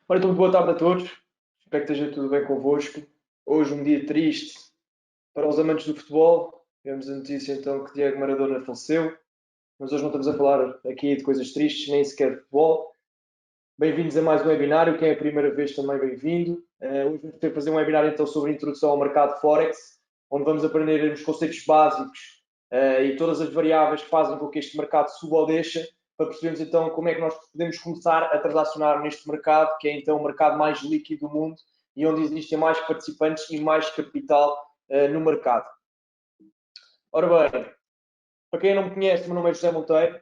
Ora, então, boa tarde a todos. Espero que esteja tudo bem convosco. Hoje um dia triste para os amantes do futebol. Tivemos a notícia então que Diego Maradona faleceu, mas hoje não estamos a falar aqui de coisas tristes, nem sequer de futebol. Bem-vindos a mais um webinário. Quem é a primeira vez também bem-vindo. Hoje vamos ter que fazer um webinário então sobre a introdução ao mercado Forex, onde vamos aprender os conceitos básicos e todas as variáveis que fazem com que este mercado suba ou deixe, para percebermos então como é que nós podemos começar a transacionar neste mercado, que é então o mercado mais líquido do mundo e onde existem mais participantes e mais capital no mercado. Ora bem, para quem não me conhece, o meu nome é José Monteiro,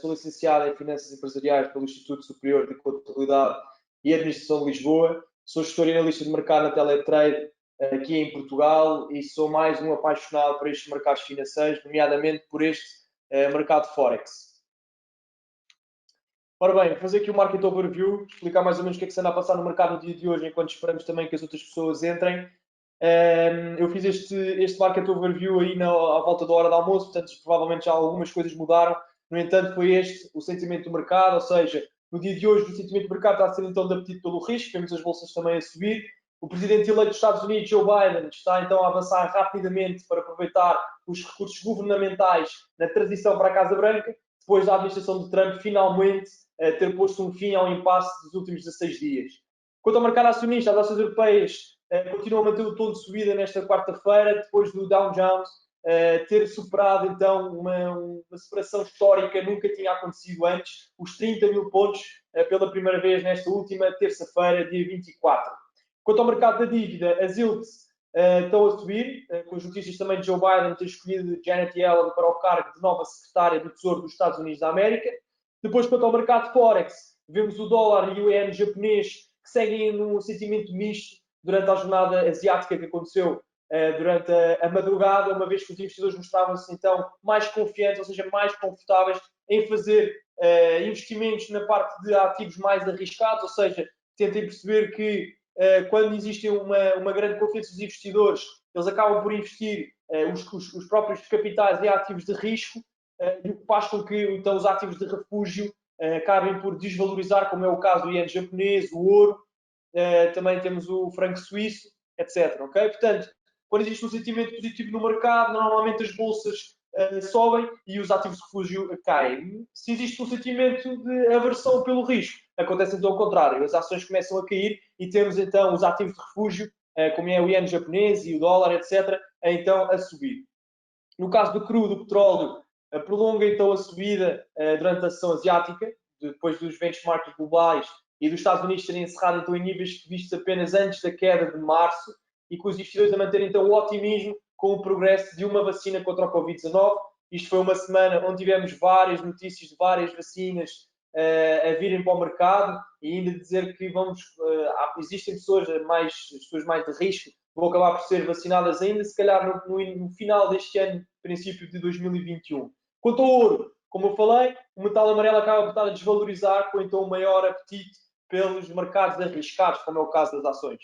sou licenciado em Finanças Empresariais pelo Instituto Superior de Contabilidade e Administração de Lisboa, sou gestor e analista de mercado na Teletrade aqui em Portugal e sou mais um apaixonado por estes mercados financeiros, nomeadamente por este mercado Forex. Ora bem, fazer aqui o Market Overview, explicar mais ou menos o que é que se anda a passar no mercado no dia de hoje, enquanto esperamos também que as outras pessoas entrem. Eu fiz este Market Overview aí à volta da hora do almoço, portanto, provavelmente já algumas coisas mudaram. No entanto, foi este o sentimento do mercado, ou seja, no dia de hoje o sentimento do mercado está a ser então de apetite pelo risco, vemos as bolsas também a subir. O presidente eleito dos Estados Unidos, Joe Biden, está então a avançar rapidamente para aproveitar os recursos governamentais na transição para a Casa Branca, depois da administração de Trump finalmente ter posto um fim ao impasse dos últimos 16 dias. Quanto ao mercado acionista, as ações europeias continuam a manter o tom de subida nesta quarta-feira, depois do Dow Jones ter superado então uma superação histórica, nunca tinha acontecido antes, os 30 mil pontos pela primeira vez nesta última terça-feira, dia 24. Quanto ao mercado da dívida, as yields estão a subir, com as notícias também de Joe Biden ter escolhido Janet Yellen para o cargo de nova secretária do Tesouro dos Estados Unidos da América. Depois, quanto ao mercado Forex, vemos o dólar e o iene japonês que seguem num sentimento misto durante a jornada asiática que aconteceu durante a madrugada, uma vez que os investidores mostravam-se então mais confiantes, ou seja, mais confortáveis em fazer investimentos na parte de ativos mais arriscados, ou seja, tentem perceber que quando existe uma grande confiança dos investidores, eles acabam por investir os próprios capitais em ativos de risco, o que faz com que então, os ativos de refúgio acabem por desvalorizar, como é o caso do iene japonês, o ouro, também temos o franco suíço, etc. Okay? Portanto, quando existe um sentimento positivo no mercado, normalmente as bolsas sobem e os ativos de refúgio caem. Se existe um sentimento de aversão pelo risco, acontece então o contrário. As ações começam a cair e temos então os ativos de refúgio, como é o iene japonês e o dólar, etc., então a subir. No caso do cru, do petróleo, prolonga então a subida durante a sessão asiática, depois dos benchmarks globais e dos Estados Unidos terem encerrado então em níveis vistos apenas antes da queda de março e com os investidores a manterem então o otimismo com o progresso de uma vacina contra o Covid-19. Isto foi uma semana onde tivemos várias notícias de várias vacinas a virem para o mercado e ainda dizer que existem pessoas mais de risco vão acabar por ser vacinadas ainda, se calhar no final deste ano, princípio de 2021. Quanto ao ouro, como eu falei, o metal amarelo acaba por estar a desvalorizar com então um maior apetite pelos mercados arriscados, como é o caso das ações.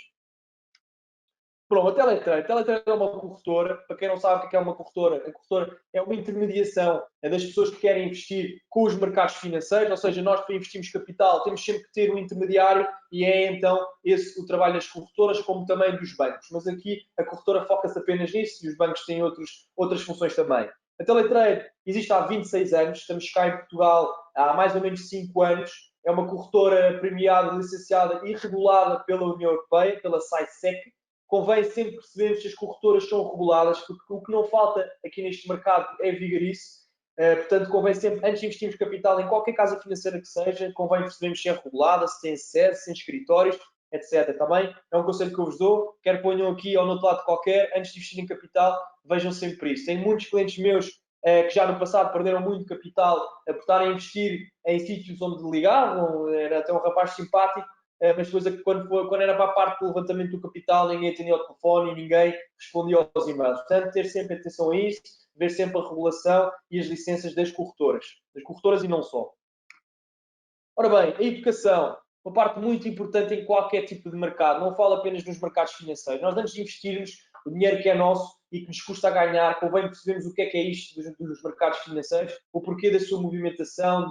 Pronto, a Teletrade. A Teletrade é uma corretora. Para quem não sabe o que é uma corretora, a corretora é uma intermediação das pessoas que querem investir com os mercados financeiros, ou seja, nós para investirmos capital temos sempre que ter um intermediário e é então esse o trabalho das corretoras, como também dos bancos. Mas aqui a corretora foca-se apenas nisso e os bancos têm outras funções também. A Teletrade existe há 26 anos, estamos cá em Portugal há mais ou menos 5 anos. É uma corretora premiada, licenciada e regulada pela União Europeia, pela SAISEC. Convém sempre percebermos se as corretoras são reguladas, porque o que não falta aqui neste mercado é vigarice. Portanto, convém sempre, antes de investirmos capital em qualquer casa financeira que seja, convém percebermos se é regulada, se tem sede, se tem escritórios, etc. Também é um conselho que eu vos dou. Quer ponham aqui ou no outro lado qualquer, antes de investir em capital, vejam sempre isso. Tenho muitos clientes meus que já no passado perderam muito capital por estarem a investir em sítios onde ligavam. Era até um rapaz simpático, mas depois quando era para a parte do levantamento do capital, ninguém atendia ao telefone e ninguém respondia aos e-mails. Portanto, ter sempre atenção a isso, ver sempre a regulação e as licenças das corretoras e não só. Ora bem, a educação, uma parte muito importante em qualquer tipo de mercado, não falo apenas nos mercados financeiros. Nós, antes de investirmos o dinheiro que é nosso e que nos custa a ganhar, convém percebermos o que é isto dos mercados financeiros, o porquê da sua movimentação,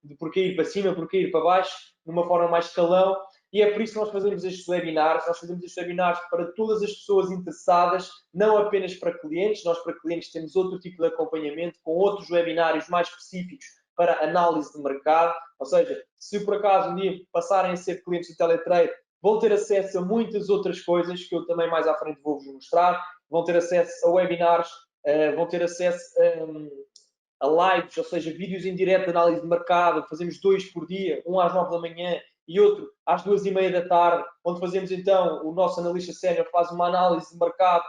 de porquê ir para cima, porquê ir para baixo, de uma forma mais escalão. e é por isso que nós fazemos estes webinars. Nós fazemos estes webinars para todas as pessoas interessadas, não apenas para clientes. Nós, para clientes, temos outro tipo de acompanhamento, com outros webinários mais específicos para análise de mercado. Ou seja, se por acaso um dia passarem a ser clientes do Teletrade, vão ter acesso a muitas outras coisas que eu também mais à frente vou-vos mostrar. Vão ter acesso a webinars, vão ter acesso a lives, ou seja, vídeos em direto de análise de mercado. Fazemos 2 por dia, um às 9 da manhã e outro às 2h30 da tarde, onde fazemos então, o nosso analista sénior faz uma análise de mercado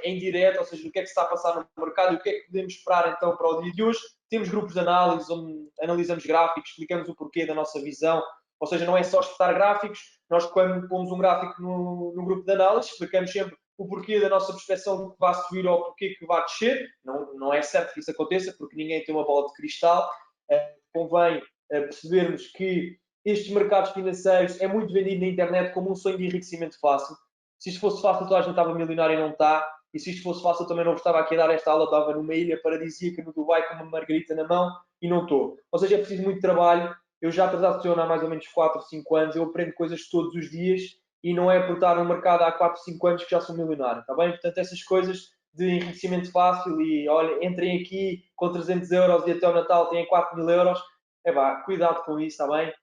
em direto, ou seja, o que é que se está a passar no mercado e o que é que podemos esperar então para o dia de hoje. Temos grupos de análise onde analisamos gráficos, explicamos o porquê da nossa visão, ou seja, não é só espetar gráficos. Nós, quando pomos um gráfico no grupo de análise, explicamos sempre o porquê da nossa perspecção que vai subir ou o porquê que vai descer. Não é certo que isso aconteça, porque ninguém tem uma bola de cristal. Convém percebermos que estes mercados financeiros é muito vendido na internet como um sonho de enriquecimento fácil. Se isto fosse fácil, toda a gente estava milionário e não está. E se isto fosse fácil, eu também não estava aqui a dar esta aula, estava numa ilha paradisíaca no Dubai com uma margarita na mão e não estou. Ou seja, é preciso muito trabalho. Eu já transaciono há mais ou menos 4 ou 5 anos, eu aprendo coisas todos os dias e não é por estar no mercado há 4 ou 5 anos que já sou milionário, está bem? Portanto, essas coisas de enriquecimento fácil e, olha, entrem aqui com 300 euros e até o Natal têm 4.000 euros, cuidado com isso, está bem?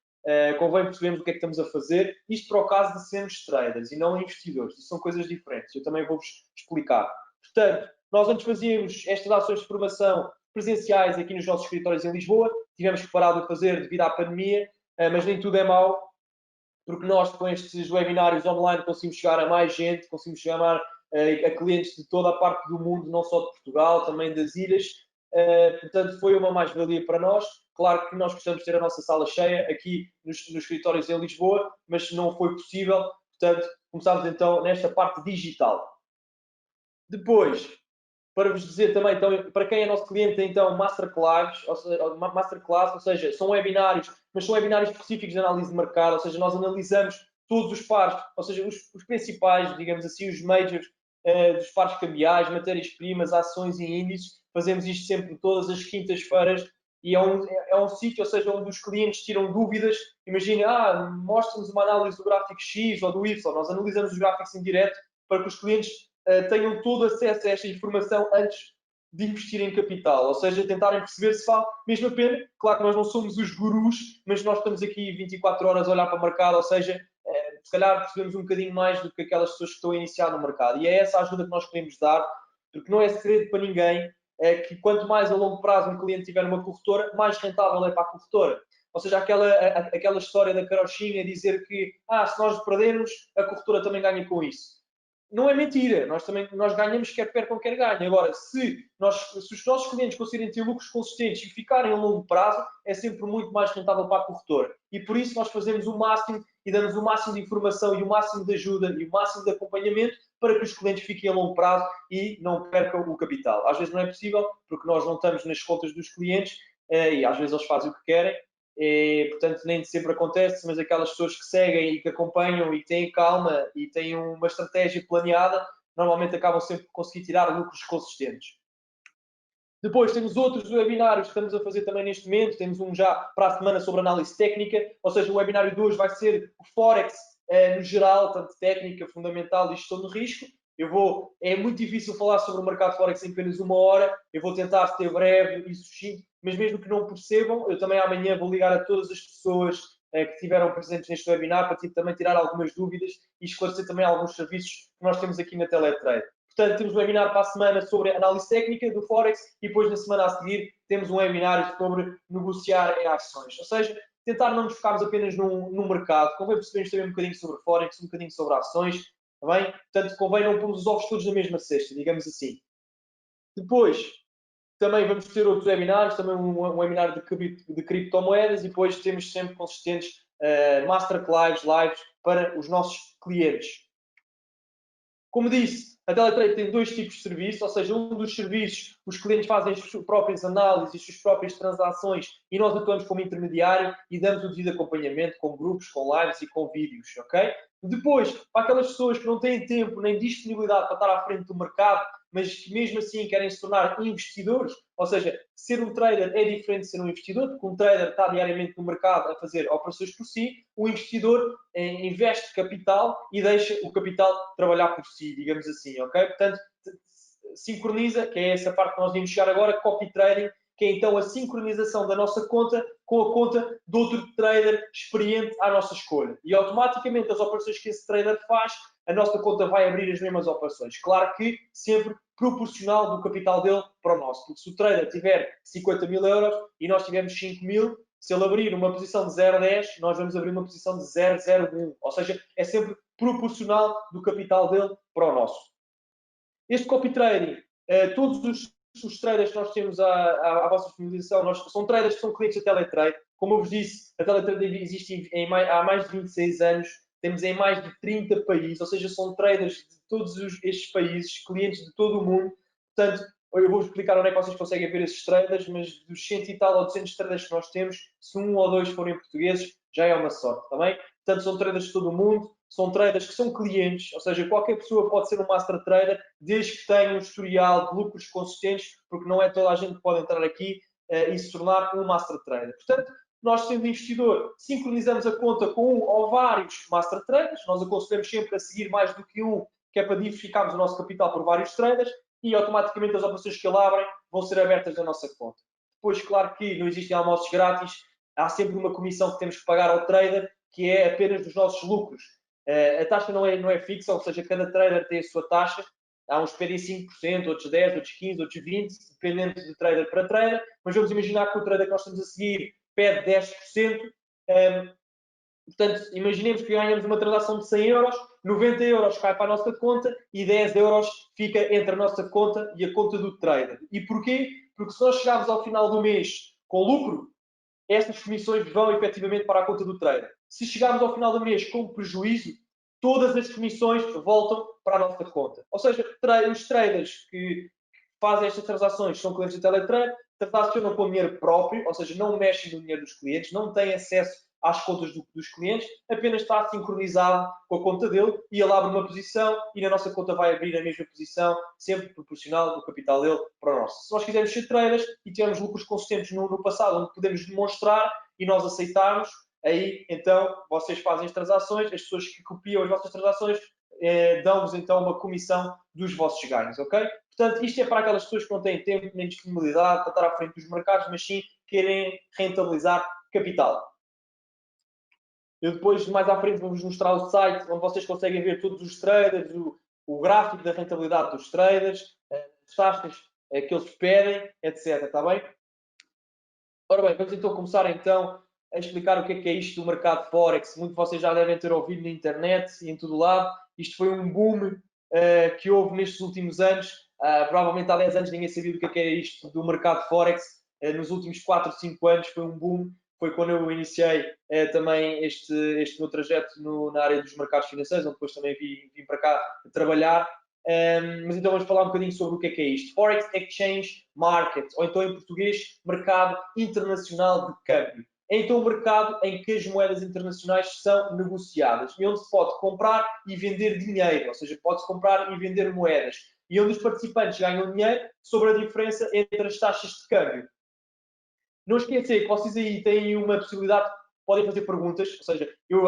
Convém percebermos o que é que estamos a fazer. Isto para o caso de sermos traders e não investidores. Isto são coisas diferentes. Eu também vou-vos explicar. Portanto, nós antes fazíamos estas ações de formação presenciais aqui nos nossos escritórios em Lisboa. Tivemos que parar de fazer devido à pandemia, mas nem tudo é mau, porque nós com estes webinários online conseguimos chegar a mais gente, conseguimos chegar a clientes de toda a parte do mundo, não só de Portugal, também das ilhas. Portanto, foi uma mais-valia para nós. Claro que nós gostamos de ter a nossa sala cheia aqui nos escritórios em Lisboa, mas não foi possível. Portanto, começámos então nesta parte digital. Depois, para vos dizer também, então, para quem é nosso cliente, então, masterclass, ou seja, são webinários, mas são webinários específicos de análise de mercado, ou seja, nós analisamos todos os pares, ou seja, os principais, digamos assim, os majors dos pares cambiais, matérias-primas, ações e índices. Fazemos isto sempre todas as quintas-feiras e é um sítio, ou seja, onde os clientes tiram dúvidas. Imaginem, mostra-nos uma análise do gráfico X ou do Y. Nós analisamos os gráficos em direto para que os clientes tenham todo acesso a esta informação antes de investir em capital, ou seja, tentarem perceber se vale mesmo a pena. Claro que nós não somos os gurus, mas nós estamos aqui 24 horas a olhar para o mercado, ou seja, se calhar percebemos um bocadinho mais do que aquelas pessoas que estão a iniciar no mercado. E é essa a ajuda que nós queremos dar, porque não é segredo para ninguém que quanto mais a longo prazo um cliente tiver uma corretora, mais rentável é para a corretora. Ou seja, aquela história da carochinha dizer que se nós perdermos, a corretora também ganha com isso. Não é mentira, nós ganhamos quer percam, quer ganhem. Agora, se os nossos clientes conseguirem ter lucros consistentes e ficarem a longo prazo, é sempre muito mais rentável para a corretora. E por isso nós fazemos o máximo e damos o máximo de informação e o máximo de ajuda e o máximo de acompanhamento para que os clientes fiquem a longo prazo e não percam o capital. Às vezes não é possível, porque nós não estamos nas contas dos clientes e às vezes eles fazem o que querem. Portanto, nem sempre acontece, mas aquelas pessoas que seguem e que acompanham e que têm calma e têm uma estratégia planeada, normalmente acabam sempre por conseguir tirar lucros consistentes. Depois temos outros webinários que estamos a fazer também neste momento. Temos um já para a semana sobre análise técnica, ou seja, o webinário de hoje vai ser o Forex no geral, tanto técnica, fundamental e gestão de risco. É muito difícil falar sobre o mercado Forex em apenas 1 hora. Eu vou tentar ser breve e sucinto, mas mesmo que não percebam, eu também amanhã vou ligar a todas as pessoas que estiveram presentes neste webinar para também tirar algumas dúvidas e esclarecer também alguns serviços que nós temos aqui na Teletrade. Portanto, temos um webinar para a semana sobre análise técnica do Forex e depois na semana a seguir temos um webinar sobre negociar em ações. Ou seja, tentar não nos focarmos apenas no mercado, convém percebermos também um bocadinho sobre Forex, um bocadinho sobre ações, está bem? Portanto, convém não pôr os ovos todos na mesma cesta, digamos assim. Depois, também vamos ter outros webinários, também um webinar de criptomoedas e depois temos sempre consistentes masterclass, lives para os nossos clientes. Como disse, a Teletrade tem 2 tipos de serviços, ou seja, um dos serviços, os clientes fazem as suas próprias análises, as suas próprias transações e nós atuamos como intermediário e damos o devido acompanhamento com grupos, com lives e com vídeos, ok? Depois, para aquelas pessoas que não têm tempo nem disponibilidade para estar à frente do mercado, mas que mesmo assim querem se tornar investidores, ou seja, ser um trader é diferente de ser um investidor, porque um trader está diariamente no mercado a fazer operações por si, o investidor investe capital e deixa o capital trabalhar por si, digamos assim, ok? Portanto, sincroniza, que é essa parte que nós vamos chegar agora, copy trading, que é então a sincronização da nossa conta com a conta de outro trader experiente à nossa escolha. E automaticamente as operações que esse trader faz, a nossa conta vai abrir as mesmas operações. Claro que sempre proporcional do capital dele para o nosso. Porque se o trader tiver 50 mil euros e nós tivermos 5 mil, se ele abrir uma posição de 0,10, nós vamos abrir uma posição de 0,01. Ou seja, é sempre proporcional do capital dele para o nosso. Este copy trading, todos os traders que nós temos à vossa disponibilização, são traders que são clientes da Teletrade. Como eu vos disse, a Teletrade existe há mais de 26 anos, temos em mais de 30 países, ou seja, são traders de todos estes países, clientes de todo o mundo. Portanto, eu vou explicar onde é que vocês conseguem ver esses traders, mas dos 100 e tal ou 200 traders que nós temos, se um ou dois forem portugueses, já é uma sorte, também. Portanto, são traders de todo o mundo, são traders que são clientes, ou seja, qualquer pessoa pode ser um master trader, desde que tenha um historial de lucros consistentes, porque não é toda a gente que pode entrar aqui e se tornar um master trader. Portanto, nós, sendo investidor, sincronizamos a conta com um ou vários master traders, nós aconselhamos sempre a seguir mais do que um, que é para diversificarmos o nosso capital por vários traders, e automaticamente as operações que ele abrem vão ser abertas na nossa conta. Depois, claro que não existem almoços grátis, há sempre uma comissão que temos que pagar ao trader, que é apenas dos nossos lucros. A taxa não é fixa, ou seja, cada trader tem a sua taxa. Há uns que pedem 5%, outros 10%, outros 15%, outros 20%, dependendo de trader para trader. Mas vamos imaginar que o trader que nós estamos a seguir pede 10%. Portanto, imaginemos que ganhamos uma transação de 100 euros, 90 euros cai para a nossa conta e 10 euros fica entre a nossa conta e a conta do trader. E porquê? Porque se nós chegarmos ao final do mês com lucro, estas comissões vão efetivamente para a conta do trader. Se chegarmos ao final do mês com prejuízo, todas as comissões voltam para a nossa conta. Ou seja, os traders que fazem estas transações são clientes da Teletrade, transacionam com dinheiro próprio, ou seja, não mexem no dinheiro dos clientes, não têm acesso às contas dos clientes, apenas está sincronizado com a conta dele e ele abre uma posição e na nossa conta vai abrir a mesma posição, sempre proporcional do capital dele para o nosso. Se nós quisermos ser traders e tivermos lucros consistentes no passado, onde podemos demonstrar e nós aceitarmos, aí então vocês fazem as transações, as pessoas que copiam as vossas transações dão-vos então uma comissão dos vossos ganhos, ok? Portanto, isto é para aquelas pessoas que não têm tempo nem disponibilidade para estar à frente dos mercados, mas sim querem rentabilizar capital. Eu depois, mais à frente, vou-vos mostrar o site onde vocês conseguem ver todos os traders, o gráfico da rentabilidade dos traders, as taxas que eles pedem, etc. Está bem? Ora bem, vamos então começar então a explicar o que é isto do mercado Forex. Muitos de vocês já devem ter ouvido na internet e em todo lado. Isto foi um boom que houve nestes últimos anos. Provavelmente há 10 anos ninguém sabia do que é isto do mercado Forex. Nos últimos 4 ou 5 anos foi um boom. Foi quando eu iniciei também este meu trajeto na área dos mercados financeiros, onde depois também vim para cá trabalhar. Mas então vamos falar um bocadinho sobre o que é isto. Forex Exchange Market, ou então em português, mercado internacional de câmbio. É então um mercado em que as moedas internacionais são negociadas e onde se pode comprar e vender dinheiro, ou seja, pode-se comprar e vender moedas. E onde os participantes ganham dinheiro sobre a diferença entre as taxas de câmbio. Não esquecer que vocês aí têm uma possibilidade, podem fazer perguntas, ou seja, eu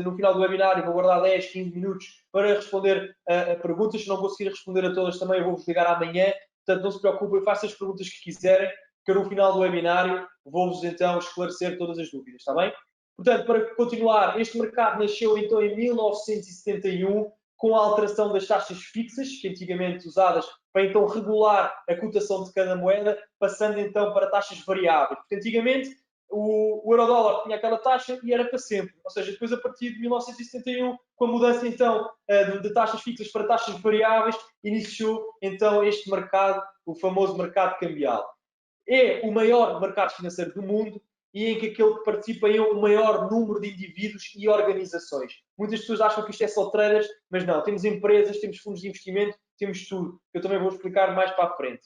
no final do webinário vou guardar 10, 15 minutos para responder a perguntas. Se não conseguir responder a todas também, eu vou-vos ligar amanhã. Portanto, não se preocupem, façam as perguntas que quiserem, que eu no final do webinário vou-vos então esclarecer todas as dúvidas, está bem? Portanto, para continuar, este mercado nasceu então em 1971 com a alteração das taxas fixas, que antigamente usadas para então regular a cotação de cada moeda, passando então para taxas variáveis. Porque antigamente o euro-dólar tinha aquela taxa e era para sempre. Ou seja, depois a partir de 1971, com a mudança então de taxas fixas para taxas variáveis, iniciou então este mercado, o famoso mercado cambial. É o maior mercado financeiro do mundo e em que aquele que participa é o maior número de indivíduos e organizações. Muitas pessoas acham que isto é só traders, mas não. Temos empresas, temos fundos de investimento, temos tudo. Eu também vou explicar mais para a frente.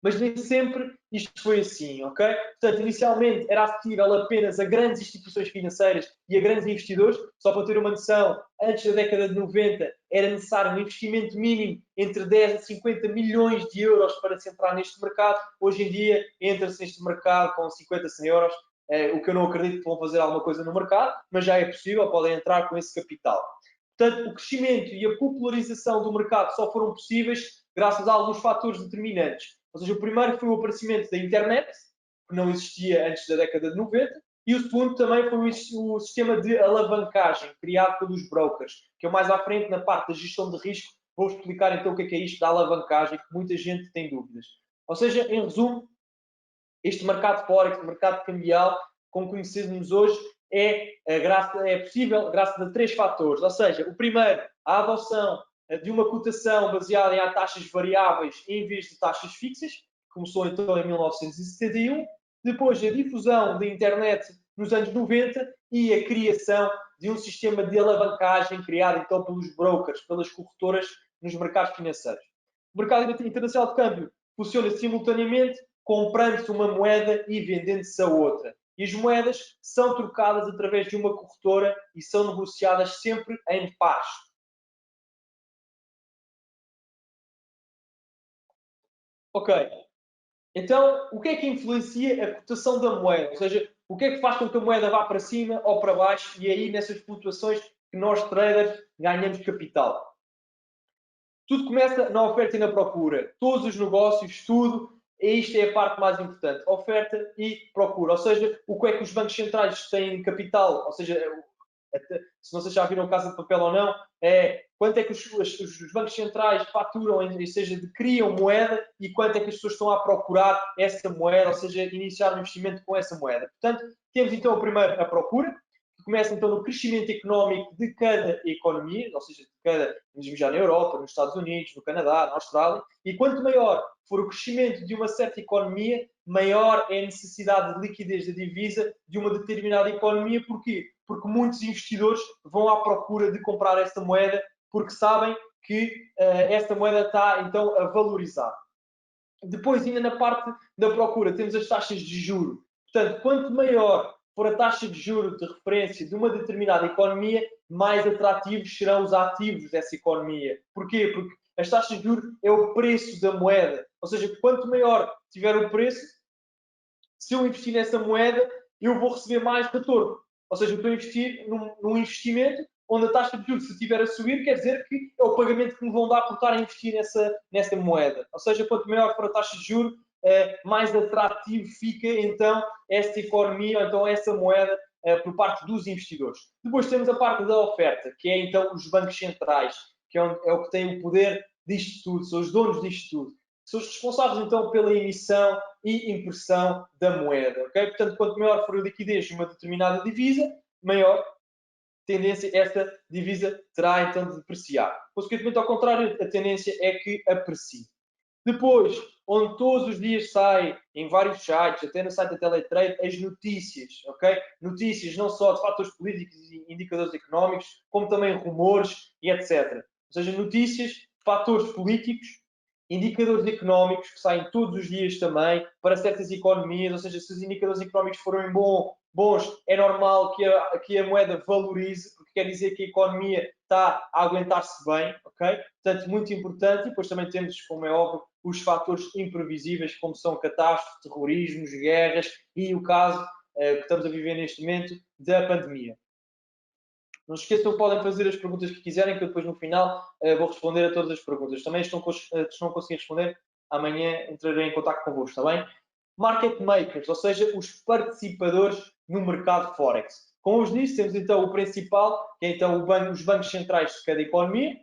mas nem sempre isto foi assim, ok? Portanto, inicialmente era acessível apenas a grandes instituições financeiras e a grandes investidores. Só para ter uma noção, antes da década de 90 era necessário um investimento mínimo entre 10 a 50 milhões de euros para se entrar neste mercado. Hoje em dia entra-se neste mercado com 50, 100 euros, o que eu não acredito que vão fazer alguma coisa no mercado, mas já é possível, podem entrar com esse capital. Portanto, o crescimento e a popularização do mercado só foram possíveis graças a alguns fatores determinantes. Ou seja, o primeiro foi o aparecimento da internet, que não existia antes da década de 90, e o segundo também foi o sistema de alavancagem criado pelos brokers, que eu mais à frente, na parte da gestão de risco, vou explicar então o que é isto da alavancagem, que muita gente tem dúvidas. Ou seja, em resumo, este mercado Forex, o mercado cambial, como conhecemos hoje, é possível graças a três fatores. Ou seja, o primeiro, a adoção de uma cotação baseada em taxas variáveis em vez de taxas fixas, que começou então em 1971. Depois, a difusão da internet nos anos 90 e a criação de um sistema de alavancagem criado então pelos brokers, pelas corretoras nos mercados financeiros. O mercado internacional de câmbio funciona simultaneamente comprando-se uma moeda e vendendo-se a outra. E as moedas são trocadas através de uma corretora e são negociadas sempre em pares. Ok. Então, o que é que influencia a cotação da moeda? Ou seja, o que é que faz com que a moeda vá para cima ou para baixo e aí nessas flutuações que nós traders ganhamos capital? Tudo começa na oferta e na procura. Todos os negócios, tudo, e isto é a parte mais importante. Oferta e procura. Ou seja, o que é que os bancos centrais têm capital, ou seja, se não sei se já viram Casa de Papel ou não, é quanto é que os bancos centrais faturam, ou seja, criam moeda e quanto é que as pessoas estão a procurar essa moeda, ou seja, iniciar um investimento com essa moeda. Portanto, temos então primeiro a procura, que começa então no crescimento económico de cada economia, ou seja, de cada, já na Europa, nos Estados Unidos, no Canadá, na Austrália, e quanto maior for o crescimento de uma certa economia, maior é a necessidade de liquidez da divisa de uma determinada economia. Porquê? Porque muitos investidores vão à procura de comprar esta moeda porque sabem que esta moeda está então a valorizar. Depois, ainda na parte da procura, temos as taxas de juro. Portanto, quanto maior for a taxa de juro de referência de uma determinada economia, mais atrativos serão os ativos dessa economia. Porquê? Porque as taxas de juros é o preço da moeda. Ou seja, quanto maior tiver o preço, se eu investir nessa moeda, eu vou receber mais retorno. Ou seja, eu estou a investir num investimento onde a taxa de juros, se estiver a subir, quer dizer que é o pagamento que me vão dar por estar a investir nessa moeda. Ou seja, quanto maior for a taxa de juros, mais atrativo fica então essa economia, ou então essa moeda, por parte dos investidores. Depois temos a parte da oferta, que é então os bancos centrais, que é o que tem o poder disto tudo, são os donos disto tudo. São os responsáveis então pela emissão e impressão da moeda. Okay? Portanto, quanto maior for a liquidez de uma determinada divisa, maior tendência esta divisa terá então de depreciar. Consequentemente, ao contrário, a tendência é que aprecie. Depois, onde todos os dias sai, em vários sites, até no site da Teletrade, as notícias, ok? Notícias não só de fatores políticos e indicadores económicos, como também rumores e etc. Ou seja, notícias, fatores políticos, indicadores económicos que saem todos os dias também para certas economias, ou seja, se os indicadores económicos forem bons, é normal que a moeda valorize, porque quer dizer que a economia está a aguentar-se bem, ok? Portanto, muito importante. E depois também temos, como é óbvio, os fatores imprevisíveis, como são catástrofes, terrorismos, guerras e o caso que estamos a viver neste momento da pandemia. Não se esqueçam, podem fazer as perguntas que quiserem, que eu depois no final vou responder a todas as perguntas. Também se não conseguir responder, amanhã entrarei em contato convosco, está bem? Market makers, ou seja, os participadores no mercado Forex. Como vos disse, temos então o principal, que é então os bancos centrais de cada economia,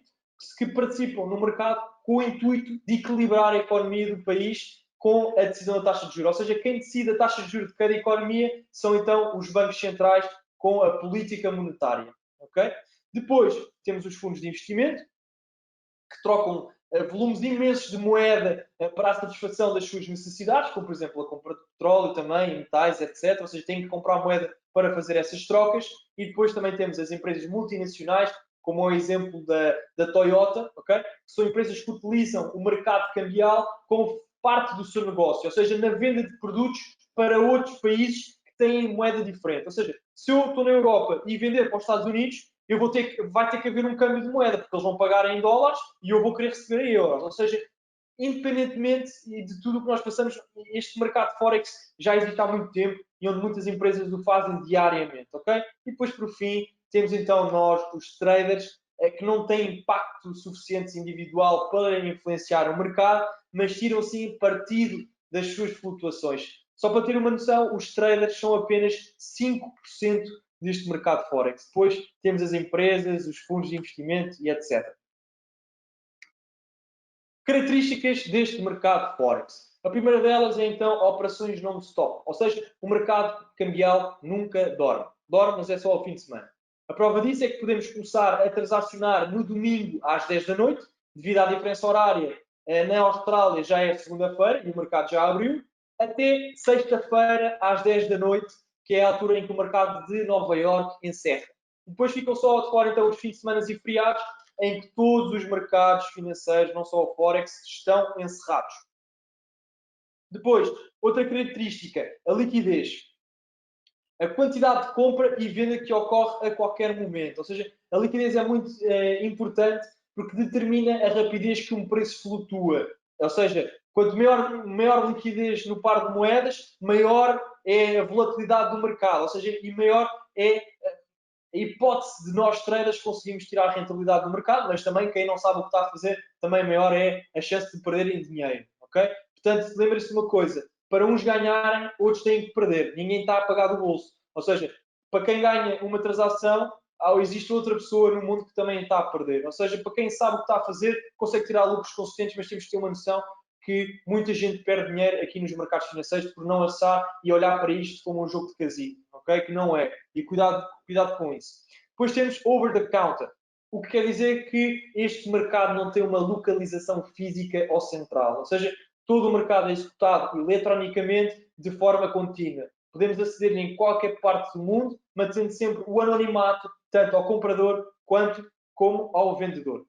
que participam no mercado com o intuito de equilibrar a economia do país com a decisão da taxa de juros. Ou seja, quem decide a taxa de juros de cada economia são então os bancos centrais com a política monetária. Okay? Depois temos os fundos de investimento, que trocam volumes imensos de moeda para a satisfação das suas necessidades, como por exemplo a compra de petróleo também, metais, etc. Ou seja, têm que comprar moeda para fazer essas trocas. E depois também temos as empresas multinacionais, como é o exemplo da Toyota, okay? Que são empresas que utilizam o mercado cambial como parte do seu negócio, ou seja, na venda de produtos para outros países que têm moeda diferente. Ou seja, se eu estou na Europa e vender para os Estados Unidos, vai ter que haver um câmbio de moeda, porque eles vão pagar em dólares e eu vou querer receber em euros. Ou seja, independentemente de tudo o que nós passamos, este mercado de Forex já existe há muito tempo e onde muitas empresas o fazem diariamente, ok? E depois, por fim, temos então nós, os traders, que não têm impacto suficiente individual para influenciar o mercado, mas tiram sim partido das suas flutuações. Só para ter uma noção, os traders são apenas 5% deste mercado Forex. Depois temos as empresas, os fundos de investimento e etc. Características deste mercado Forex. A primeira delas é então operações non-stop, ou seja, o mercado cambial nunca dorme. Dorme, mas é só ao fim de semana. A prova disso é que podemos começar a transacionar no domingo às 10 da noite, devido à diferença horária. Na Austrália já é segunda-feira e o mercado já abriu, até sexta-feira às 10 da noite, que é a altura em que o mercado de Nova Iorque encerra. Depois ficam só de fora então os fins de semana e feriados, em que todos os mercados financeiros, não só o Forex, estão encerrados. Depois, outra característica, a liquidez. A quantidade de compra e venda que ocorre a qualquer momento. Ou seja, a liquidez é muito importante porque determina a rapidez que um preço flutua. Ou seja, quanto maior liquidez no par de moedas, maior é a volatilidade do mercado. Ou seja, e maior é a hipótese de nós traders conseguirmos tirar a rentabilidade do mercado, mas também quem não sabe o que está a fazer, também maior é a chance de perderem dinheiro, ok? Portanto, lembre-se de uma coisa, para uns ganharem, outros têm que perder, ninguém está a pagar do bolso. Ou seja, para quem ganha uma transação, existe outra pessoa no mundo que também está a perder. Ou seja, para quem sabe o que está a fazer, consegue tirar lucros consistentes, mas temos que ter uma noção que muita gente perde dinheiro aqui nos mercados financeiros por não assar e olhar para isto como um jogo de casino, ok? Que não é. E cuidado com isso. Depois temos over the counter, o que quer dizer que este mercado não tem uma localização física ou central, ou seja, todo o mercado é executado eletronicamente de forma contínua. Podemos aceder em qualquer parte do mundo, mantendo sempre o anonimato, tanto ao comprador quanto como ao vendedor.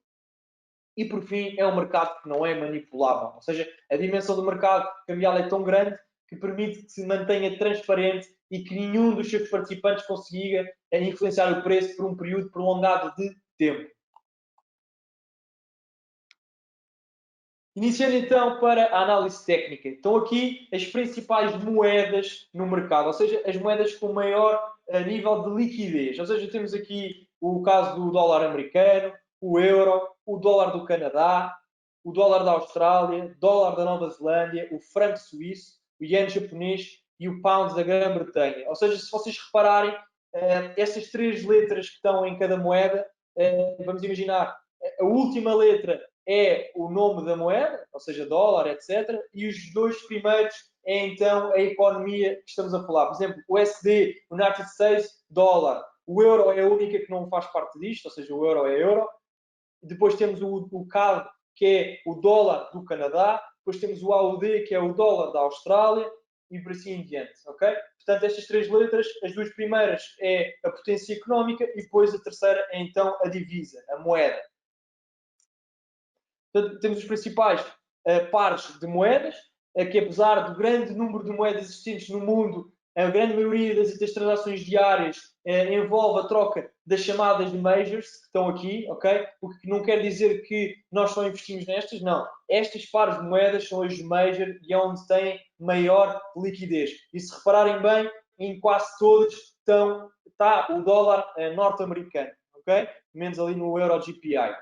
E, por fim, é um mercado que não é manipulável. Ou seja, a dimensão do mercado cambial é tão grande que permite que se mantenha transparente e que nenhum dos seus participantes consiga influenciar o preço por um período prolongado de tempo. Iniciando então para a análise técnica. Estão aqui as principais moedas no mercado, ou seja, as moedas com maior nível de liquidez. Ou seja, temos aqui o caso do dólar americano, o euro, o dólar do Canadá, o dólar da Austrália, dólar da Nova Zelândia, o franco suíço, o iene japonês e o pound da Grã-Bretanha. Ou seja, se vocês repararem, estas três letras que estão em cada moeda, vamos imaginar, a última letra é o nome da moeda, ou seja, dólar, etc. E os dois primeiros é então a economia que estamos a falar. Por exemplo, o USD, United States, dólar. O euro é a única que não faz parte disto, ou seja, o euro é euro. Depois temos o CAD, que é o dólar do Canadá. Depois temos o AUD, que é o dólar da Austrália. E por assim em diante, ok? Portanto, estas três letras, as duas primeiras é a potência económica e depois a terceira é então a divisa, a moeda. Portanto, temos os principais pares de moedas, que apesar do grande número de moedas existentes no mundo, a grande maioria das transações diárias envolve a troca das chamadas de majors, que estão aqui, ok? O que não quer dizer que nós só investimos nestas, não. Estas pares de moedas são as major e é onde têm maior liquidez. E se repararem bem, em quase todas está o dólar norte-americano, ok? Menos ali no euro GPI.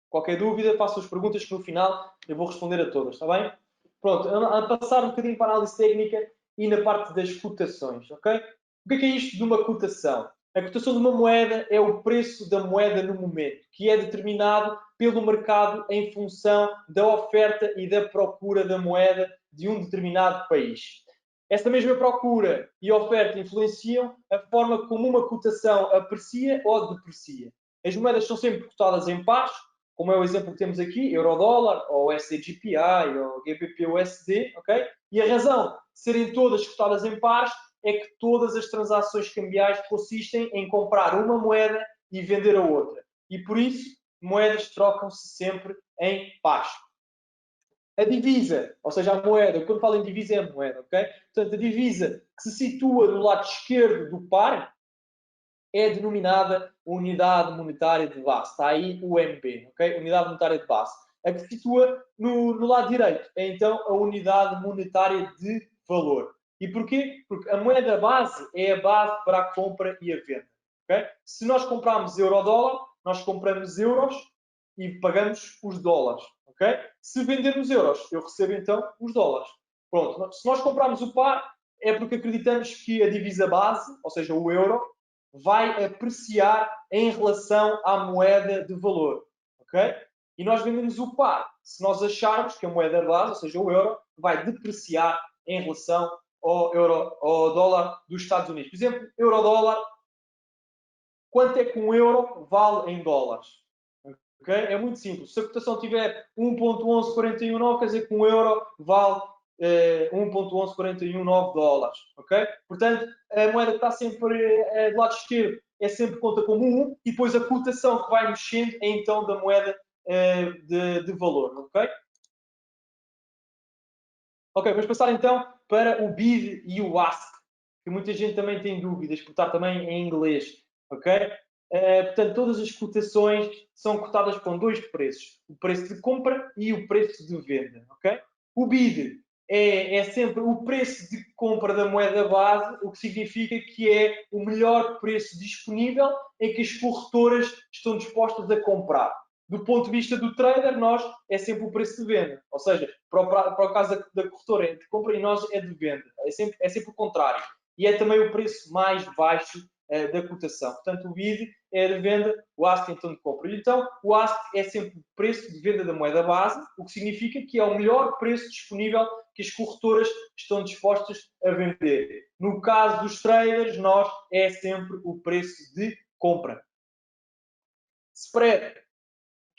Qualquer dúvida, façam as perguntas que no final eu vou responder a todas, está bem? Pronto, a passar um bocadinho para a análise técnica e na parte das cotações, ok? O que é isto de uma cotação? A cotação de uma moeda é o preço da moeda no momento, que é determinado pelo mercado em função da oferta e da procura da moeda de um determinado país. Esta mesma procura e oferta influenciam a forma como uma cotação aprecia ou deprecia. As moedas são sempre cotadas em pares, como é o exemplo que temos aqui, euro-dólar, ou USD-GPI, ou GBP-USD, ok? E a razão de serem todas cotadas em pares é que todas as transações cambiais consistem em comprar uma moeda e vender a outra. E por isso, moedas trocam-se sempre em pares. A divisa, ou seja, a moeda, quando falo em divisa é a moeda, ok? Portanto, a divisa que se situa do lado esquerdo do par é denominada unidade monetária de base. Está aí o UMB, ok? Unidade monetária de base. A que se situa no lado direito é então a unidade monetária de valor. E porquê? Porque a moeda base é a base para a compra e a venda. Okay? Se nós comprarmos euro-dólar, nós compramos euros e pagamos os dólares. Okay? Se vendermos euros, eu recebo então os dólares. Pronto. Se nós comprarmos o par, é porque acreditamos que a divisa base, ou seja, o euro, vai apreciar em relação à moeda de valor. Ok? E nós vendemos o par se nós acharmos que a moeda base, ou seja, o euro, vai depreciar em relação ao dólar dos Estados Unidos. Por exemplo, euro-dólar, quanto é que um euro vale em dólares? Okay? É muito simples. Se a cotação tiver 1.11419, quer dizer que um euro vale 1.11419 dólares. Okay? Portanto, a moeda que está sempre do lado esquerdo é sempre conta como 1 e depois a cotação que vai mexendo é então da moeda de valor. Ok? Ok, vamos passar então para o BID e o ASK, que muita gente também tem dúvidas, por estar também em inglês. Ok? Portanto, todas as cotações são cotadas com dois preços: o preço de compra e o preço de venda. Ok? O BID é sempre o preço de compra da moeda base, o que significa que é o melhor preço disponível em que as corretoras estão dispostas a comprar. Do ponto de vista do trader, nós é sempre o preço de venda. Ou seja, para o caso da corretora é de compra e nós é de venda. É sempre o contrário. E é também o preço mais baixo da cotação. Portanto, o BID é de venda, o ASK então de compra. Então, o ASK é sempre o preço de venda da moeda base, o que significa que é o melhor preço disponível que as corretoras estão dispostas a vender. No caso dos traders, nós é sempre o preço de compra. Spread. O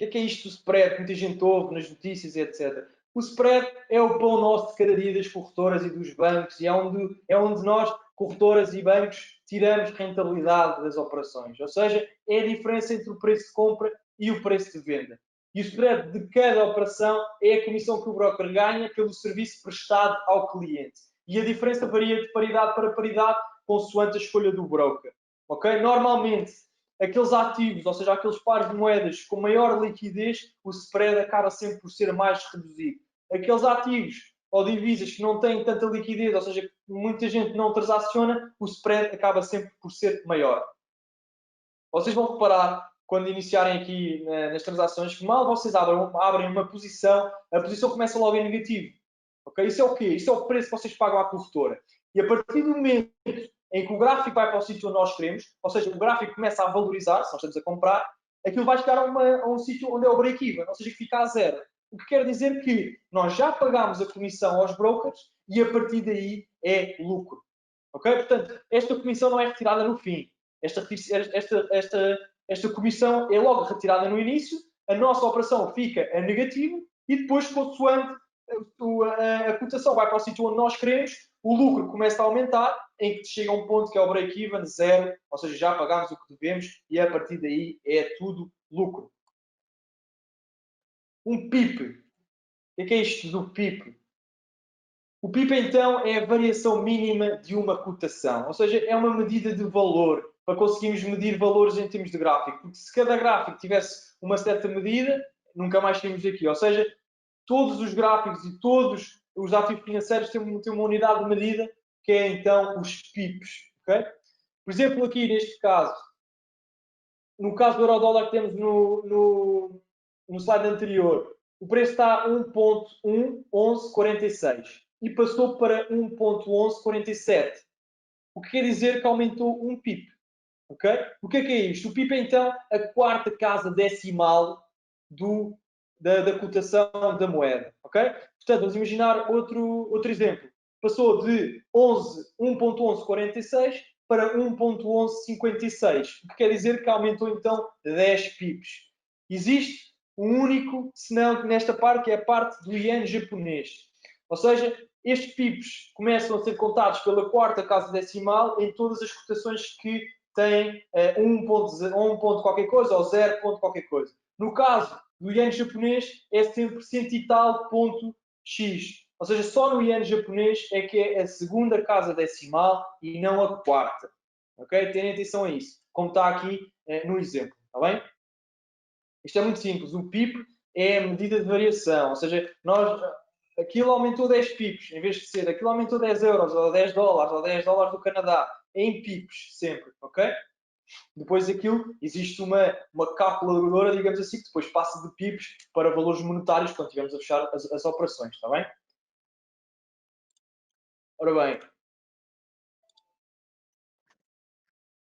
que é isto do spread? Muita gente ouve nas notícias, etc. O spread é o pão nosso de cada dia das corretoras e dos bancos e é onde nós, corretoras e bancos, tiramos rentabilidade das operações. Ou seja, é a diferença entre o preço de compra e o preço de venda. E o spread de cada operação é a comissão que o broker ganha pelo serviço prestado ao cliente. E a diferença varia de paridade para paridade consoante a escolha do broker. Ok? Normalmente, aqueles ativos, ou seja, aqueles pares de moedas com maior liquidez, o spread acaba sempre por ser mais reduzido. Aqueles ativos ou divisas que não têm tanta liquidez, ou seja, que muita gente não transaciona, o spread acaba sempre por ser maior. Vocês vão reparar, quando iniciarem aqui nas transações, que mal vocês abrem uma posição, a posição começa logo em negativo. Okay? Isso é o quê? Isso é o preço que vocês pagam à corretora. E a partir do momento em que o gráfico vai para o sítio onde nós queremos, ou seja, o gráfico começa a valorizar, se nós estamos a comprar, aquilo vai chegar a um sítio onde é o break-even, ou seja, que fica a zero. O que quer dizer que nós já pagámos a comissão aos brokers e a partir daí é lucro. Ok? Portanto, esta comissão não é retirada no fim. Esta comissão é logo retirada no início, a nossa operação fica a negativo e depois, consoante a cotação vai para o sítio onde nós queremos, o lucro começa a aumentar, em que chega a um ponto que é o break-even, zero, ou seja, já pagámos o que devemos e a partir daí é tudo lucro. Um PIP. O que é isto do PIP? O PIP, então, é a variação mínima de uma cotação, ou seja, é uma medida de valor, para conseguirmos medir valores em termos de gráfico, porque se cada gráfico tivesse uma certa medida, nunca mais tínhamos aqui, ou seja, todos os gráficos e todos os ativos financeiros têm uma unidade de medida, que é então os PIPs. Okay? Por exemplo, aqui neste caso, no caso do euro-dólar que temos no slide anterior, o preço está a 1.1146 e passou para 1.1147, o que quer dizer que aumentou um PIP. Okay? O que é isto? O PIP é então a quarta casa decimal da cotação da moeda. Okay? Portanto, vamos imaginar outro exemplo. Passou de 1.1146 para 1.1156, o que quer dizer que aumentou então 10 pips. Existe um único senão nesta parte, que é a parte do iene japonês. Ou seja, estes pips começam a ser contados pela quarta casa decimal em todas as cotações que têm 1 ponto qualquer coisa ou 0 ponto qualquer coisa. No caso do iene japonês, é sempre cento e tal ponto X. Ou seja, só no iene japonês é que é a segunda casa decimal e não a quarta. Ok? Tenham atenção a isso, como está aqui no exemplo. Está bem? Isto é muito simples. O PIB é a medida de variação. Ou seja, aquilo aumentou 10 pips, em vez de ser aquilo aumentou 10 euros, ou 10 dólares, ou 10 dólares do Canadá. É em pips, sempre. Ok? Depois daquilo, existe uma calculadora, digamos assim, que depois passa de pips para valores monetários quando estivermos a fechar as operações. Está bem? Ora bem,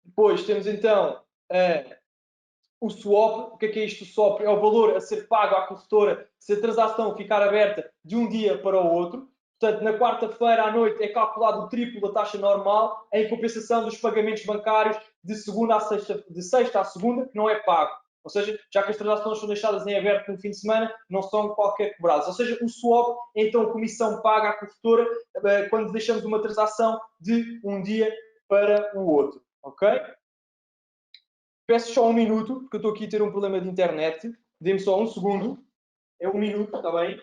depois temos então o swap. O que é isto? O swap é o valor a ser pago à corretora se a transação ficar aberta de um dia para o outro. Portanto, na quarta-feira à noite é calculado o triplo da taxa normal em compensação dos pagamentos bancários de sexta à segunda, que não é pago. Ou seja, já que as transações são deixadas em aberto no fim de semana, não são qualquer cobradas. Ou seja, o swap é então a comissão paga à corretora quando deixamos uma transação de um dia para o outro. Ok? Peço só um minuto, porque eu estou aqui a ter um problema de internet. Dê-me só um segundo. É um minuto, está bem?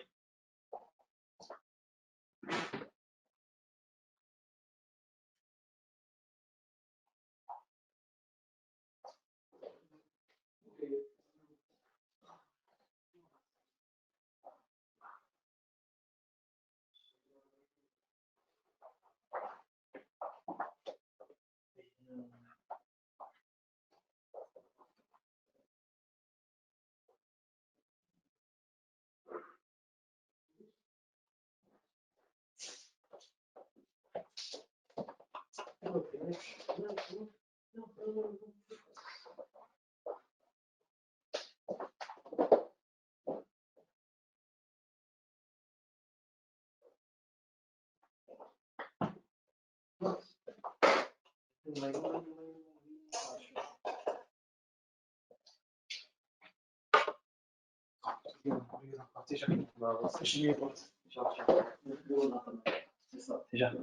Já.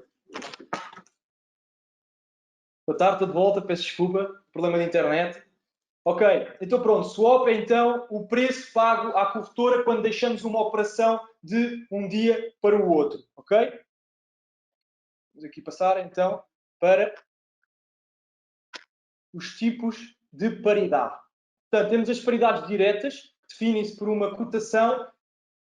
Boa tarde, estou de volta, peço desculpa, problema de internet. Ok, então pronto, swap é então o preço pago à corretora quando deixamos uma operação de um dia para o outro, ok? Vamos aqui passar então para os tipos de paridade. Portanto, temos as paridades diretas, que definem-se por uma cotação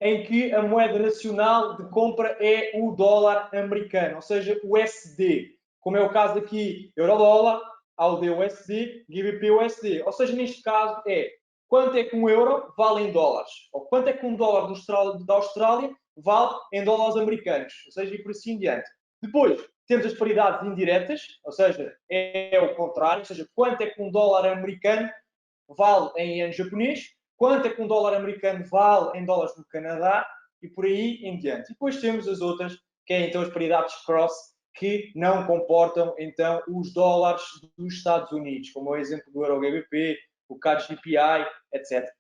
em que a moeda nacional de compra é o dólar americano, ou seja, o USD. Como é o caso aqui, euro-dólar, AUD-USD, GBP-USD. Ou seja, neste caso é quanto é que um euro vale em dólares, ou quanto é que um dólar da Austrália vale em dólares americanos, ou seja, e por assim em diante. Depois, temos as paridades indiretas, ou seja, é o contrário, ou seja, quanto é que um dólar americano vale em ienes japonês, quanto é que um dólar americano vale em dólares do Canadá e por aí em diante. E depois temos as outras, que é então as paridades cross, que não comportam então os dólares dos Estados Unidos, como é o exemplo do Euro-GBP, o CAD-GPI, etc.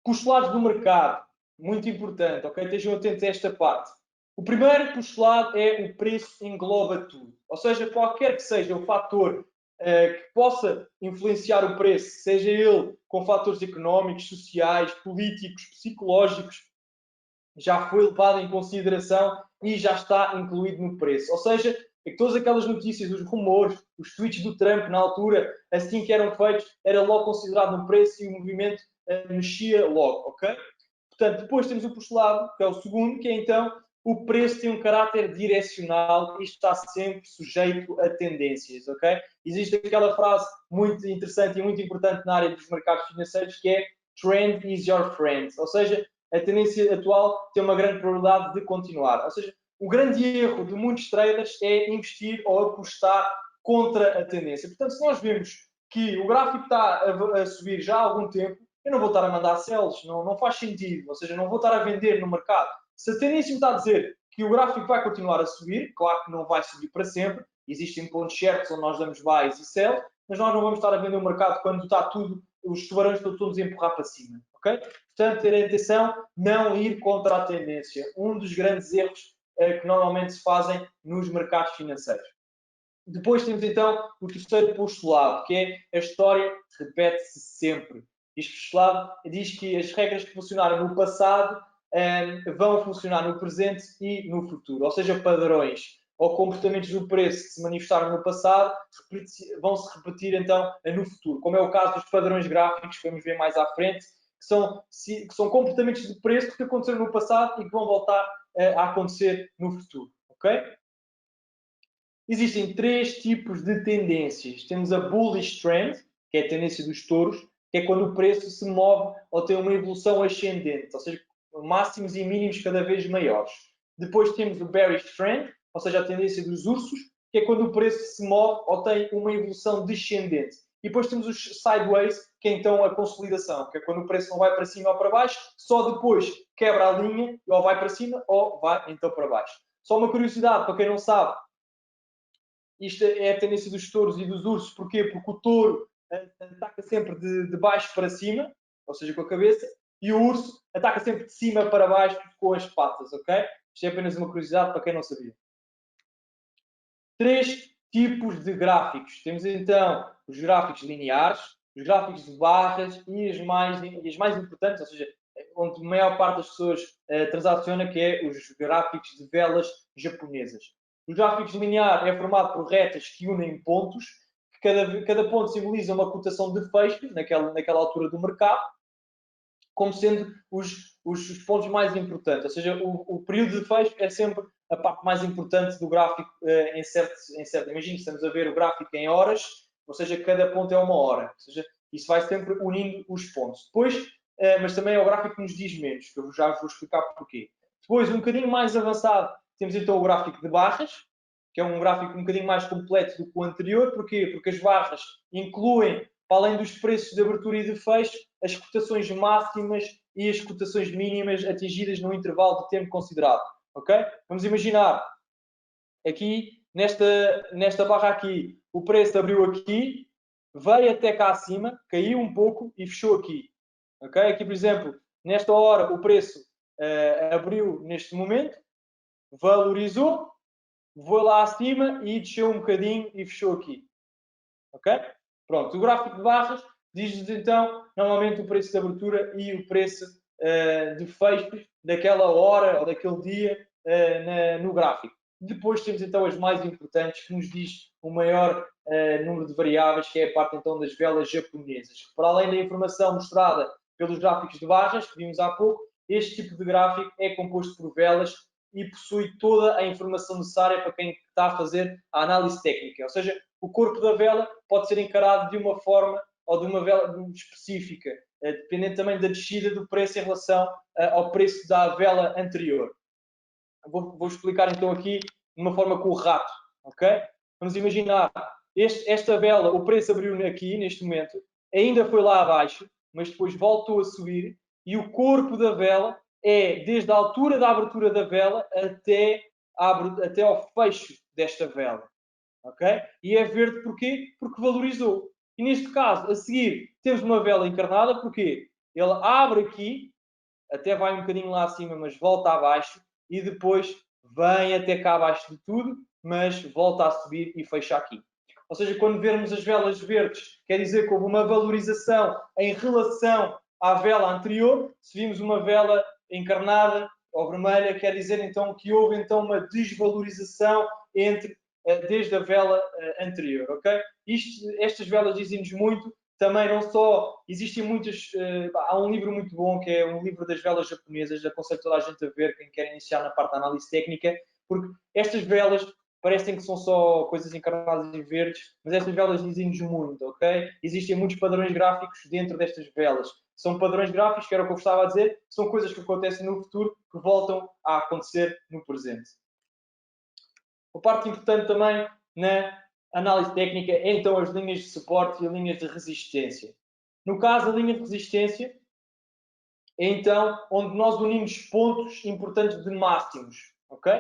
Postulados do mercado, muito importante, ok? Estejam atentos a esta parte. O primeiro postulado é o preço engloba tudo. Ou seja, qualquer que seja o fator que possa influenciar o preço, seja ele com fatores económicos, sociais, políticos, psicológicos, já foi levado em consideração e já está incluído no preço. Ou seja, todas aquelas notícias, os rumores, os tweets do Trump na altura, assim que eram feitos, era logo considerado no preço e o movimento mexia logo, ok? Portanto, depois temos o postulado, que é o segundo, que é então o preço tem um caráter direcional e está sempre sujeito a tendências, ok? Existe aquela frase muito interessante e muito importante na área dos mercados financeiros que é trend is your friend, ou seja, a tendência atual tem uma grande probabilidade de continuar. Ou seja, o grande erro de muitos traders é investir ou apostar contra a tendência. Portanto, se nós vemos que o gráfico está a subir já há algum tempo, eu não vou estar a mandar sells, não faz sentido. Ou seja, não vou estar a vender no mercado. Se a tendência me está a dizer que o gráfico vai continuar a subir, claro que não vai subir para sempre, existem pontos certos onde nós damos buys e sells, mas nós não vamos estar a vender o mercado quando está tudo, os tubarões estão todos a empurrar para cima, ok? Portanto, ter atenção, não ir contra a tendência. Um dos grandes erros que normalmente se fazem nos mercados financeiros. Depois temos então o terceiro postulado, que é a história repete-se sempre. Isto por este lado diz que as regras que funcionaram no passado vão funcionar no presente e no futuro, ou seja, padrões ou comportamentos do preço que se manifestaram no passado vão se repetir então no futuro, como é o caso dos padrões gráficos que vamos ver mais à frente, que são comportamentos de preço que aconteceram no passado e que vão voltar a acontecer no futuro, ok? Existem três tipos de tendências. Temos a bullish trend, que é a tendência dos touros, que é quando o preço se move ou tem uma evolução ascendente, ou seja, máximos e mínimos cada vez maiores. Depois temos o bearish trend, ou seja, a tendência dos ursos, que é quando o preço se move ou tem uma evolução descendente. E depois temos os sideways, que é então a consolidação, que é quando o preço não vai para cima ou para baixo, só depois quebra a linha, ou vai para cima ou vai então para baixo. Só uma curiosidade, para quem não sabe, isto é a tendência dos touros e dos ursos. Porquê? Porque o touro ataca sempre de baixo para cima, ou seja, com a cabeça, e o urso ataca sempre de cima para baixo com as patas, ok? Isto é apenas uma curiosidade para quem não sabia. Três tipos de gráficos. Temos então os gráficos lineares, os gráficos de barras e as mais importantes, ou seja, onde a maior parte das pessoas transaciona, que é os gráficos de velas japonesas. Os gráficos lineares é formado por retas que unem pontos, que cada ponto simboliza uma cotação de fecho naquela altura do mercado, como sendo os pontos mais importantes. Ou seja, o período de fecho é sempre a parte mais importante do gráfico em certo. Imagina, estamos a ver o gráfico em horas, ou seja, cada ponto é 1 hora. Ou seja, isso vai sempre unindo os pontos. Depois, mas também é o gráfico que nos diz menos, que eu já vos vou explicar porquê. Depois, um bocadinho mais avançado, temos então o gráfico de barras, que é um gráfico um bocadinho mais completo do que o anterior. Porquê? Porque as barras incluem, para além dos preços de abertura e de fecho, as cotações máximas e as cotações mínimas atingidas no intervalo de tempo considerado. Ok? Vamos imaginar, aqui, nesta barra aqui, o preço abriu aqui, veio até cá acima, caiu um pouco e fechou aqui. Ok? Aqui, por exemplo, nesta hora, o preço abriu neste momento, valorizou, foi lá acima e desceu um bocadinho e fechou aqui. Ok? Pronto, o gráfico de barras diz-nos então, normalmente, o preço de abertura e o preço de fecho daquela hora ou daquele dia no gráfico. Depois temos então as mais importantes, que nos diz o maior número de variáveis, que é a parte então das velas japonesas. Para além da informação mostrada pelos gráficos de barras, que vimos há pouco, este tipo de gráfico é composto por velas e possui toda a informação necessária para quem está a fazer a análise técnica. Ou seja, o corpo da vela pode ser encarado de uma forma ou de uma vela específica, dependendo também da descida do preço em relação ao preço da vela anterior. Vou explicar então aqui de uma forma com o rato, ok? Vamos imaginar, esta vela, o preço abriu aqui, neste momento, ainda foi lá abaixo, mas depois voltou a subir, e o corpo da vela é desde a altura da abertura da vela até ao fecho desta vela, ok? E é verde porquê? Porque valorizou. E neste caso, a seguir, temos uma vela encarnada, porquê? Ele abre aqui, até vai um bocadinho lá acima, mas volta abaixo, e depois vem até cá abaixo de tudo, mas volta a subir e fecha aqui. Ou seja, quando vermos as velas verdes, quer dizer que houve uma valorização em relação à vela anterior. Se vimos uma vela encarnada ou vermelha, quer dizer então que houve então uma desvalorização desde a vela anterior, ok? Estas velas dizem-nos muito. Também não só, existem muitas, há um livro muito bom que é um livro das velas japonesas, aconselho toda a gente a ver, quem quer iniciar na parte da análise técnica, porque estas velas parecem que são só coisas encarnadas e verdes, mas estas velas dizem-nos muito, ok? Existem muitos padrões gráficos dentro destas velas. São padrões gráficos, que era o que eu estava a dizer, são coisas que acontecem no futuro que voltam a acontecer no presente. Uma parte importante também na análise técnica é então as linhas de suporte e as linhas de resistência. No caso, a linha de resistência é então onde nós unimos pontos importantes de máximos, ok?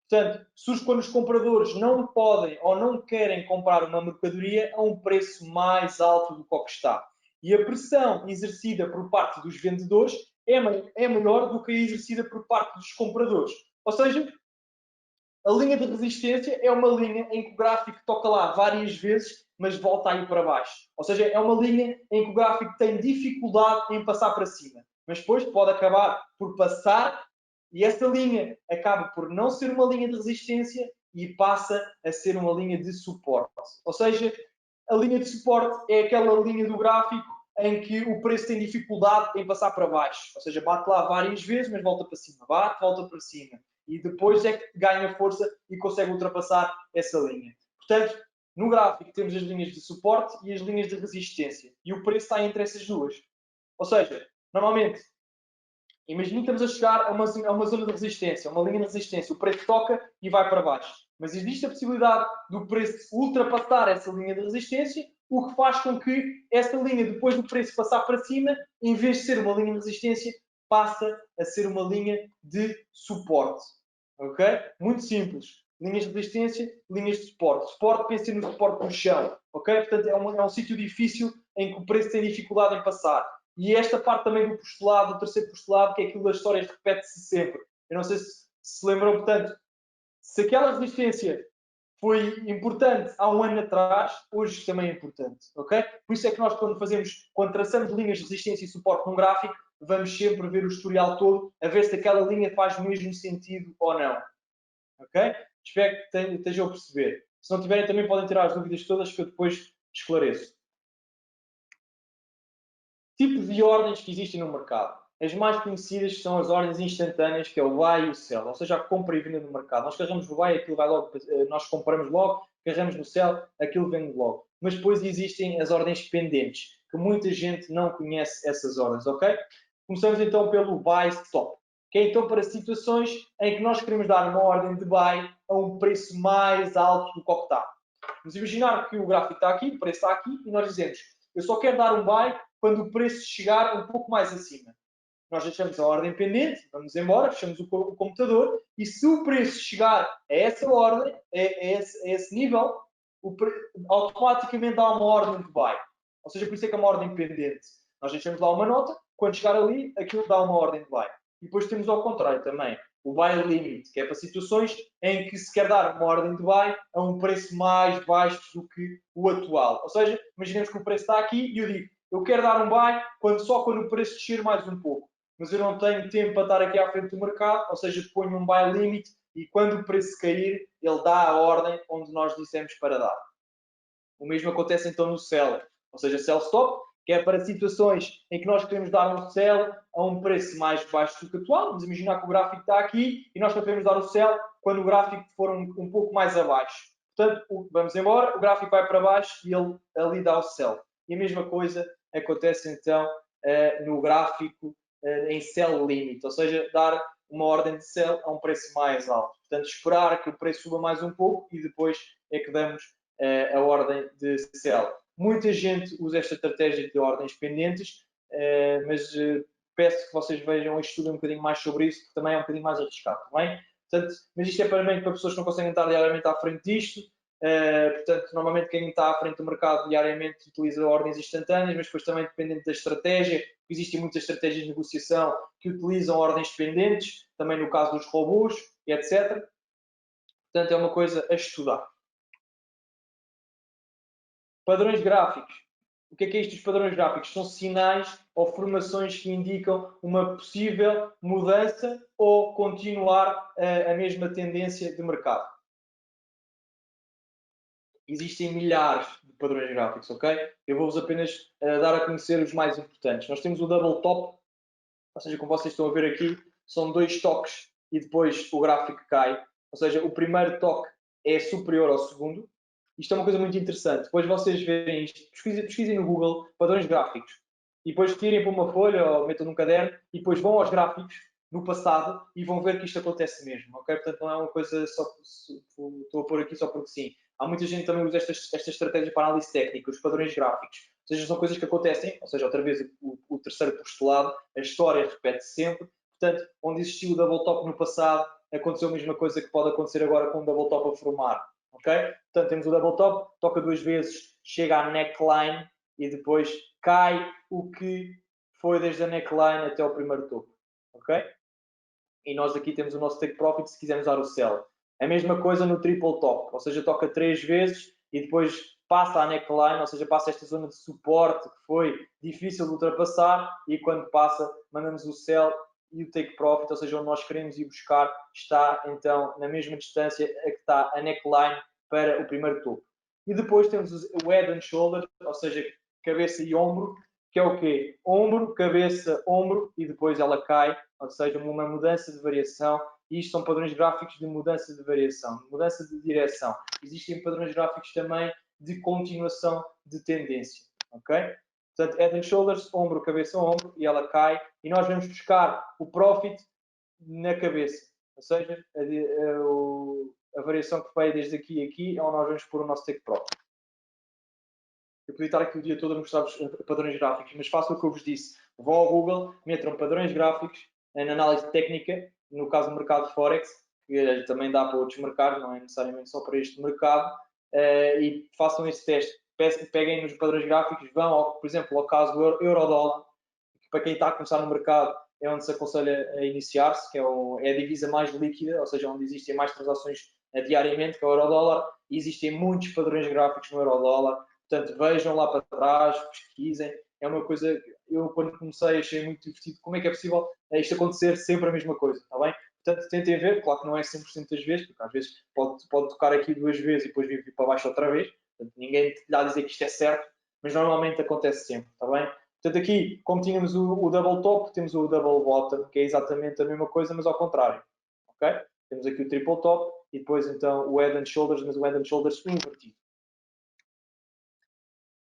Portanto, surge quando os compradores não podem ou não querem comprar uma mercadoria a um preço mais alto do que o que está. E a pressão exercida por parte dos vendedores é maior do que a exercida por parte dos compradores. Ou seja, a linha de resistência é uma linha em que o gráfico toca lá várias vezes mas volta a ir para baixo. Ou seja, é uma linha em que o gráfico tem dificuldade em passar para cima, mas depois pode acabar por passar e essa linha acaba por não ser uma linha de resistência e passa a ser uma linha de suporte. Ou seja, a linha de suporte é aquela linha do gráfico em que o preço tem dificuldade em passar para baixo. Ou seja, bate lá várias vezes, mas volta para cima. Bate, volta para cima. E depois é que ganha força e consegue ultrapassar essa linha. Portanto, no gráfico temos as linhas de suporte e as linhas de resistência. E o preço está entre essas duas. Ou seja, normalmente, imagina que estamos a chegar a uma zona de resistência, uma linha de resistência. O preço toca e vai para baixo. Mas existe a possibilidade do preço ultrapassar essa linha de resistência, o que faz com que essa linha, depois do preço passar para cima, em vez de ser uma linha de resistência, passa a ser uma linha de suporte. Ok? Muito simples. Linhas de resistência, linhas de suporte. Suporte, pensem no suporte do chão. Ok? Portanto, é um sítio difícil em que o preço tem dificuldade em passar. E esta parte também do postulado, do terceiro postulado, que é aquilo das histórias, repete-se sempre. Eu não sei se lembram, portanto, se aquela resistência foi importante há um ano atrás, hoje também é importante, ok? Por isso é que nós, quando traçamos linhas de resistência e suporte num gráfico, vamos sempre ver o historial todo, a ver se aquela linha faz o mesmo sentido ou não, ok? Espero que estejam a perceber. Se não tiverem, também podem tirar as dúvidas todas que eu depois esclareço. Tipos de ordens que existem no mercado. As mais conhecidas são as ordens instantâneas, que é o buy e o sell, ou seja, a compra e venda no mercado. Nós carregamos no buy, aquilo vai logo, nós compramos logo, carregamos no sell, aquilo vende logo. Mas depois existem as ordens pendentes, que muita gente não conhece essas ordens, ok? Começamos então pelo buy stop, que é então para situações em que nós queremos dar uma ordem de buy a um preço mais alto do que o que está. Vamos imaginar que o gráfico está aqui, o preço está aqui, e nós dizemos, eu só quero dar um buy quando o preço chegar um pouco mais acima. Nós deixamos a ordem pendente, vamos embora, fechamos o computador e se o preço chegar a essa ordem, a esse nível, automaticamente dá uma ordem de buy. Ou seja, por isso é que é uma ordem pendente. Nós deixamos lá uma nota, quando chegar ali, aquilo dá uma ordem de buy. E depois temos ao contrário também, o buy limit, que é para situações em que se quer dar uma ordem de buy a um preço mais baixo do que o atual. Ou seja, imaginemos que o preço está aqui e eu digo, eu quero dar um buy só quando o preço descer mais um pouco. Mas eu não tenho tempo para estar aqui à frente do mercado, ou seja, ponho um buy limit e quando o preço cair, ele dá a ordem onde nós dissemos para dar. O mesmo acontece então no sell, ou seja, sell stop, que é para situações em que nós queremos dar um sell a um preço mais baixo do que atual. Vamos imaginar que o gráfico está aqui e nós só queremos dar o sell quando o gráfico for um pouco mais abaixo. Portanto, vamos embora, o gráfico vai para baixo e ele ali dá o sell. E a mesma coisa acontece então no gráfico em sell limit, ou seja, dar uma ordem de sell a um preço mais alto. Portanto, esperar que o preço suba mais um pouco e depois é que damos a ordem de sell. Muita gente usa esta estratégia de ordens pendentes, mas peço que vocês vejam e estudem um bocadinho mais sobre isso, porque também é um bocadinho mais arriscado, tá bem? Portanto, mas isto é para pessoas que não conseguem estar diariamente à frente disto. Portanto, normalmente quem está à frente do mercado diariamente utiliza ordens instantâneas, mas depois também dependendo da estratégia, existem muitas estratégias de negociação que utilizam ordens pendentes, também no caso dos robôs, etc. Portanto, é uma coisa a estudar. Padrões gráficos. O que é isto dos padrões gráficos? São sinais ou formações que indicam uma possível mudança ou continuar a mesma tendência de mercado. Existem milhares de padrões gráficos, ok? Eu vou-vos apenas dar a conhecer os mais importantes. Nós temos o double top, ou seja, como vocês estão a ver aqui, são 2 toques e depois o gráfico cai. Ou seja, o primeiro toque é superior ao segundo. Isto é uma coisa muito interessante. Depois vocês verem isto, pesquisem no Google padrões gráficos e depois tirem para uma folha ou metam num caderno e depois vão aos gráficos no passado e vão ver que isto acontece mesmo, ok? Portanto, não é uma coisa só estou a pôr aqui só porque sim. Há muita gente que também usa esta estratégia para análise técnica, os padrões gráficos. Ou seja, são coisas que acontecem, ou seja, outra vez o terceiro postulado, a história repete-se sempre. Portanto, onde existiu o double top no passado, aconteceu a mesma coisa que pode acontecer agora com o double top a formar. Ok? Portanto, temos o double top, toca 2 vezes, chega à neckline e depois cai o que foi desde a neckline até o primeiro topo. Ok? E nós aqui temos o nosso take profit se quisermos usar o sell. A mesma coisa no triple top, ou seja, toca 3 vezes e depois passa a neckline, ou seja, passa esta zona de suporte que foi difícil de ultrapassar, e quando passa, mandamos o sell e o take profit, ou seja, onde nós queremos ir buscar, está então na mesma distância a que está a neckline para o primeiro topo. E depois temos o head and shoulder, ou seja, cabeça e ombro, que é o quê? Ombro, cabeça, ombro, e depois ela cai, ou seja, uma mudança de variação. E isto são padrões gráficos de mudança de variação, de mudança de direção. Existem padrões gráficos também de continuação de tendência, ok? Portanto, head and shoulders, ombro, cabeça, ombro, e ela cai, e nós vamos buscar o profit na cabeça, ou seja, a variação que veio desde aqui a aqui é onde nós vamos pôr o nosso take profit. Eu podia estar aqui o dia todo a mostrar-vos padrões gráficos, mas façam o que eu vos disse. Vão ao Google, metam padrões gráficos na análise técnica, no caso do mercado Forex, que também dá para outros mercados, não é necessariamente só para este mercado, e façam esse teste. Peguem nos padrões gráficos, vão, por exemplo, ao caso do euro-dólar, que para quem está a começar no mercado é onde se aconselha a iniciar-se, que é a divisa mais líquida, ou seja, onde existem mais transações diariamente, que é o euro-dólar, e existem muitos padrões gráficos no euro-dólar. Portanto, vejam lá para trás, pesquisem. É uma coisa, eu quando comecei achei muito divertido. Como é que é possível isto acontecer sempre a mesma coisa, está bem? Portanto, tentem ver, claro que não é 100% das vezes, porque às vezes pode tocar aqui 2 vezes e depois vir para baixo outra vez. Portanto, ninguém te dá a dizer que isto é certo, mas normalmente acontece sempre, está bem? Portanto, aqui, como tínhamos o double top, temos o double bottom, que é exatamente a mesma coisa, mas ao contrário, ok? Temos aqui o triple top e depois então o head and shoulders, mas o head and shoulders invertido.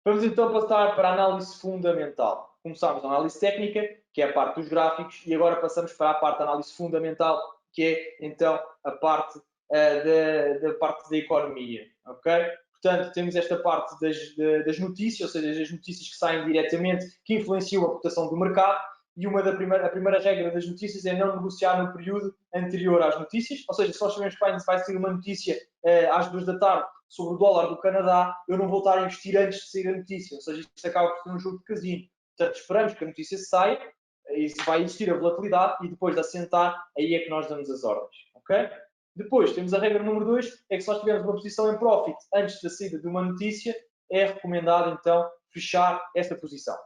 Vamos então passar para a análise fundamental. Começámos a análise técnica, que é a parte dos gráficos, e agora passamos para a parte da análise fundamental, que é então a parte da parte da economia. Ok? Portanto, temos esta parte das notícias, ou seja, as notícias que saem diretamente, que influenciam a cotação do mercado, e a primeira regra das notícias é não negociar no período anterior às notícias, ou seja, se nós sabemos que vai sair uma notícia às 2 da tarde sobre o dólar do Canadá, eu não vou estar a investir antes de sair a notícia, ou seja, isto acaba por ser um jogo de casino. Portanto, esperamos que a notícia saia, e vai existir a volatilidade, e depois de assentar, aí é que nós damos as ordens, ok? Depois, temos a regra número 2, é que se nós tivermos uma posição em profit antes da saída de uma notícia, é recomendado, então, fechar esta posição.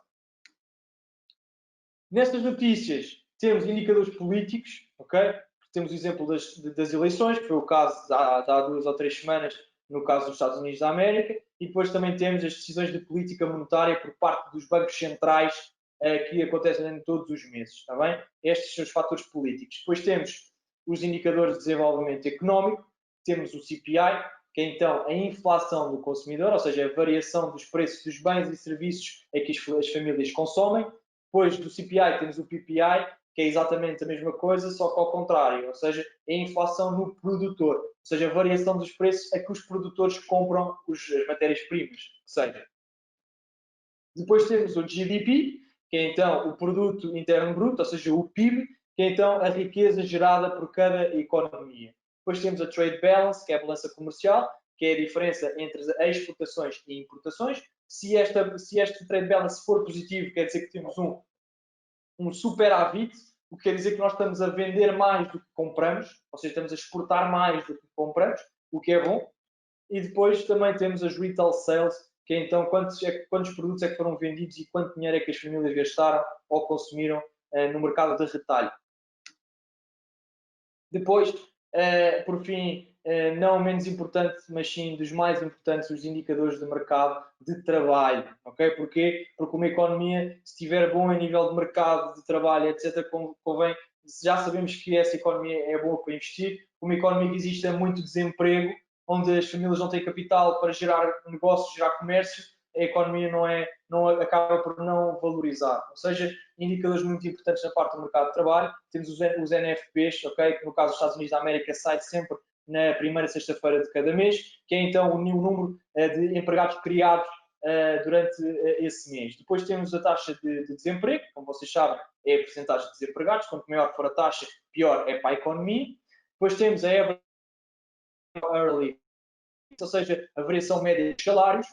Nestas notícias, temos indicadores políticos, ok? Temos o exemplo das eleições, que foi o caso há 2 ou 3 semanas, no caso dos Estados Unidos da América, e depois também temos as decisões de política monetária por parte dos bancos centrais que acontecem em todos os meses, está bem? Estes são os fatores políticos. Depois temos os indicadores de desenvolvimento económico, temos o CPI, que é então a inflação do consumidor, ou seja, a variação dos preços dos bens e serviços a que as famílias consomem. Depois do CPI temos o PPI, que é exatamente a mesma coisa, só que ao contrário, ou seja, é a inflação no produtor, ou seja, a variação dos preços a que os produtores compram as matérias-primas, que seja. Depois temos o GDP, que é então o Produto Interno Bruto, ou seja, o PIB, que é então a riqueza gerada por cada economia. Depois temos a Trade Balance, que é a balança comercial, que é a diferença entre as exportações e importações. Se este Trade Balance for positivo, quer dizer que temos um superávit, o que quer dizer que nós estamos a vender mais do que compramos, ou seja, estamos a exportar mais do que compramos, o que é bom. E depois também temos as retail sales, que é então quantos produtos é que foram vendidos e quanto dinheiro é que as famílias gastaram ou consumiram no mercado de retalho. Depois, por fim, não menos importante, mas sim dos mais importantes, os indicadores de mercado de trabalho. Okay? Porquê? Porque uma economia, se estiver bom a nível de mercado de trabalho, etc., convém, já sabemos que essa economia é boa para investir. Uma economia que existe muito desemprego, onde as famílias não têm capital para gerar negócios, gerar comércio, a economia acaba por não valorizar. Ou seja, indicadores muito importantes na parte do mercado de trabalho. Temos os NFPs, okay, que no caso dos Estados Unidos da América sai sempre na primeira sexta-feira de cada mês, que é então o número de empregados criados durante esse mês. Depois temos a taxa de desemprego, como vocês sabem, é a percentagem de desempregados. Quanto maior for a taxa, pior é para a economia. Depois temos a average hourly, ou seja, a variação média dos salários.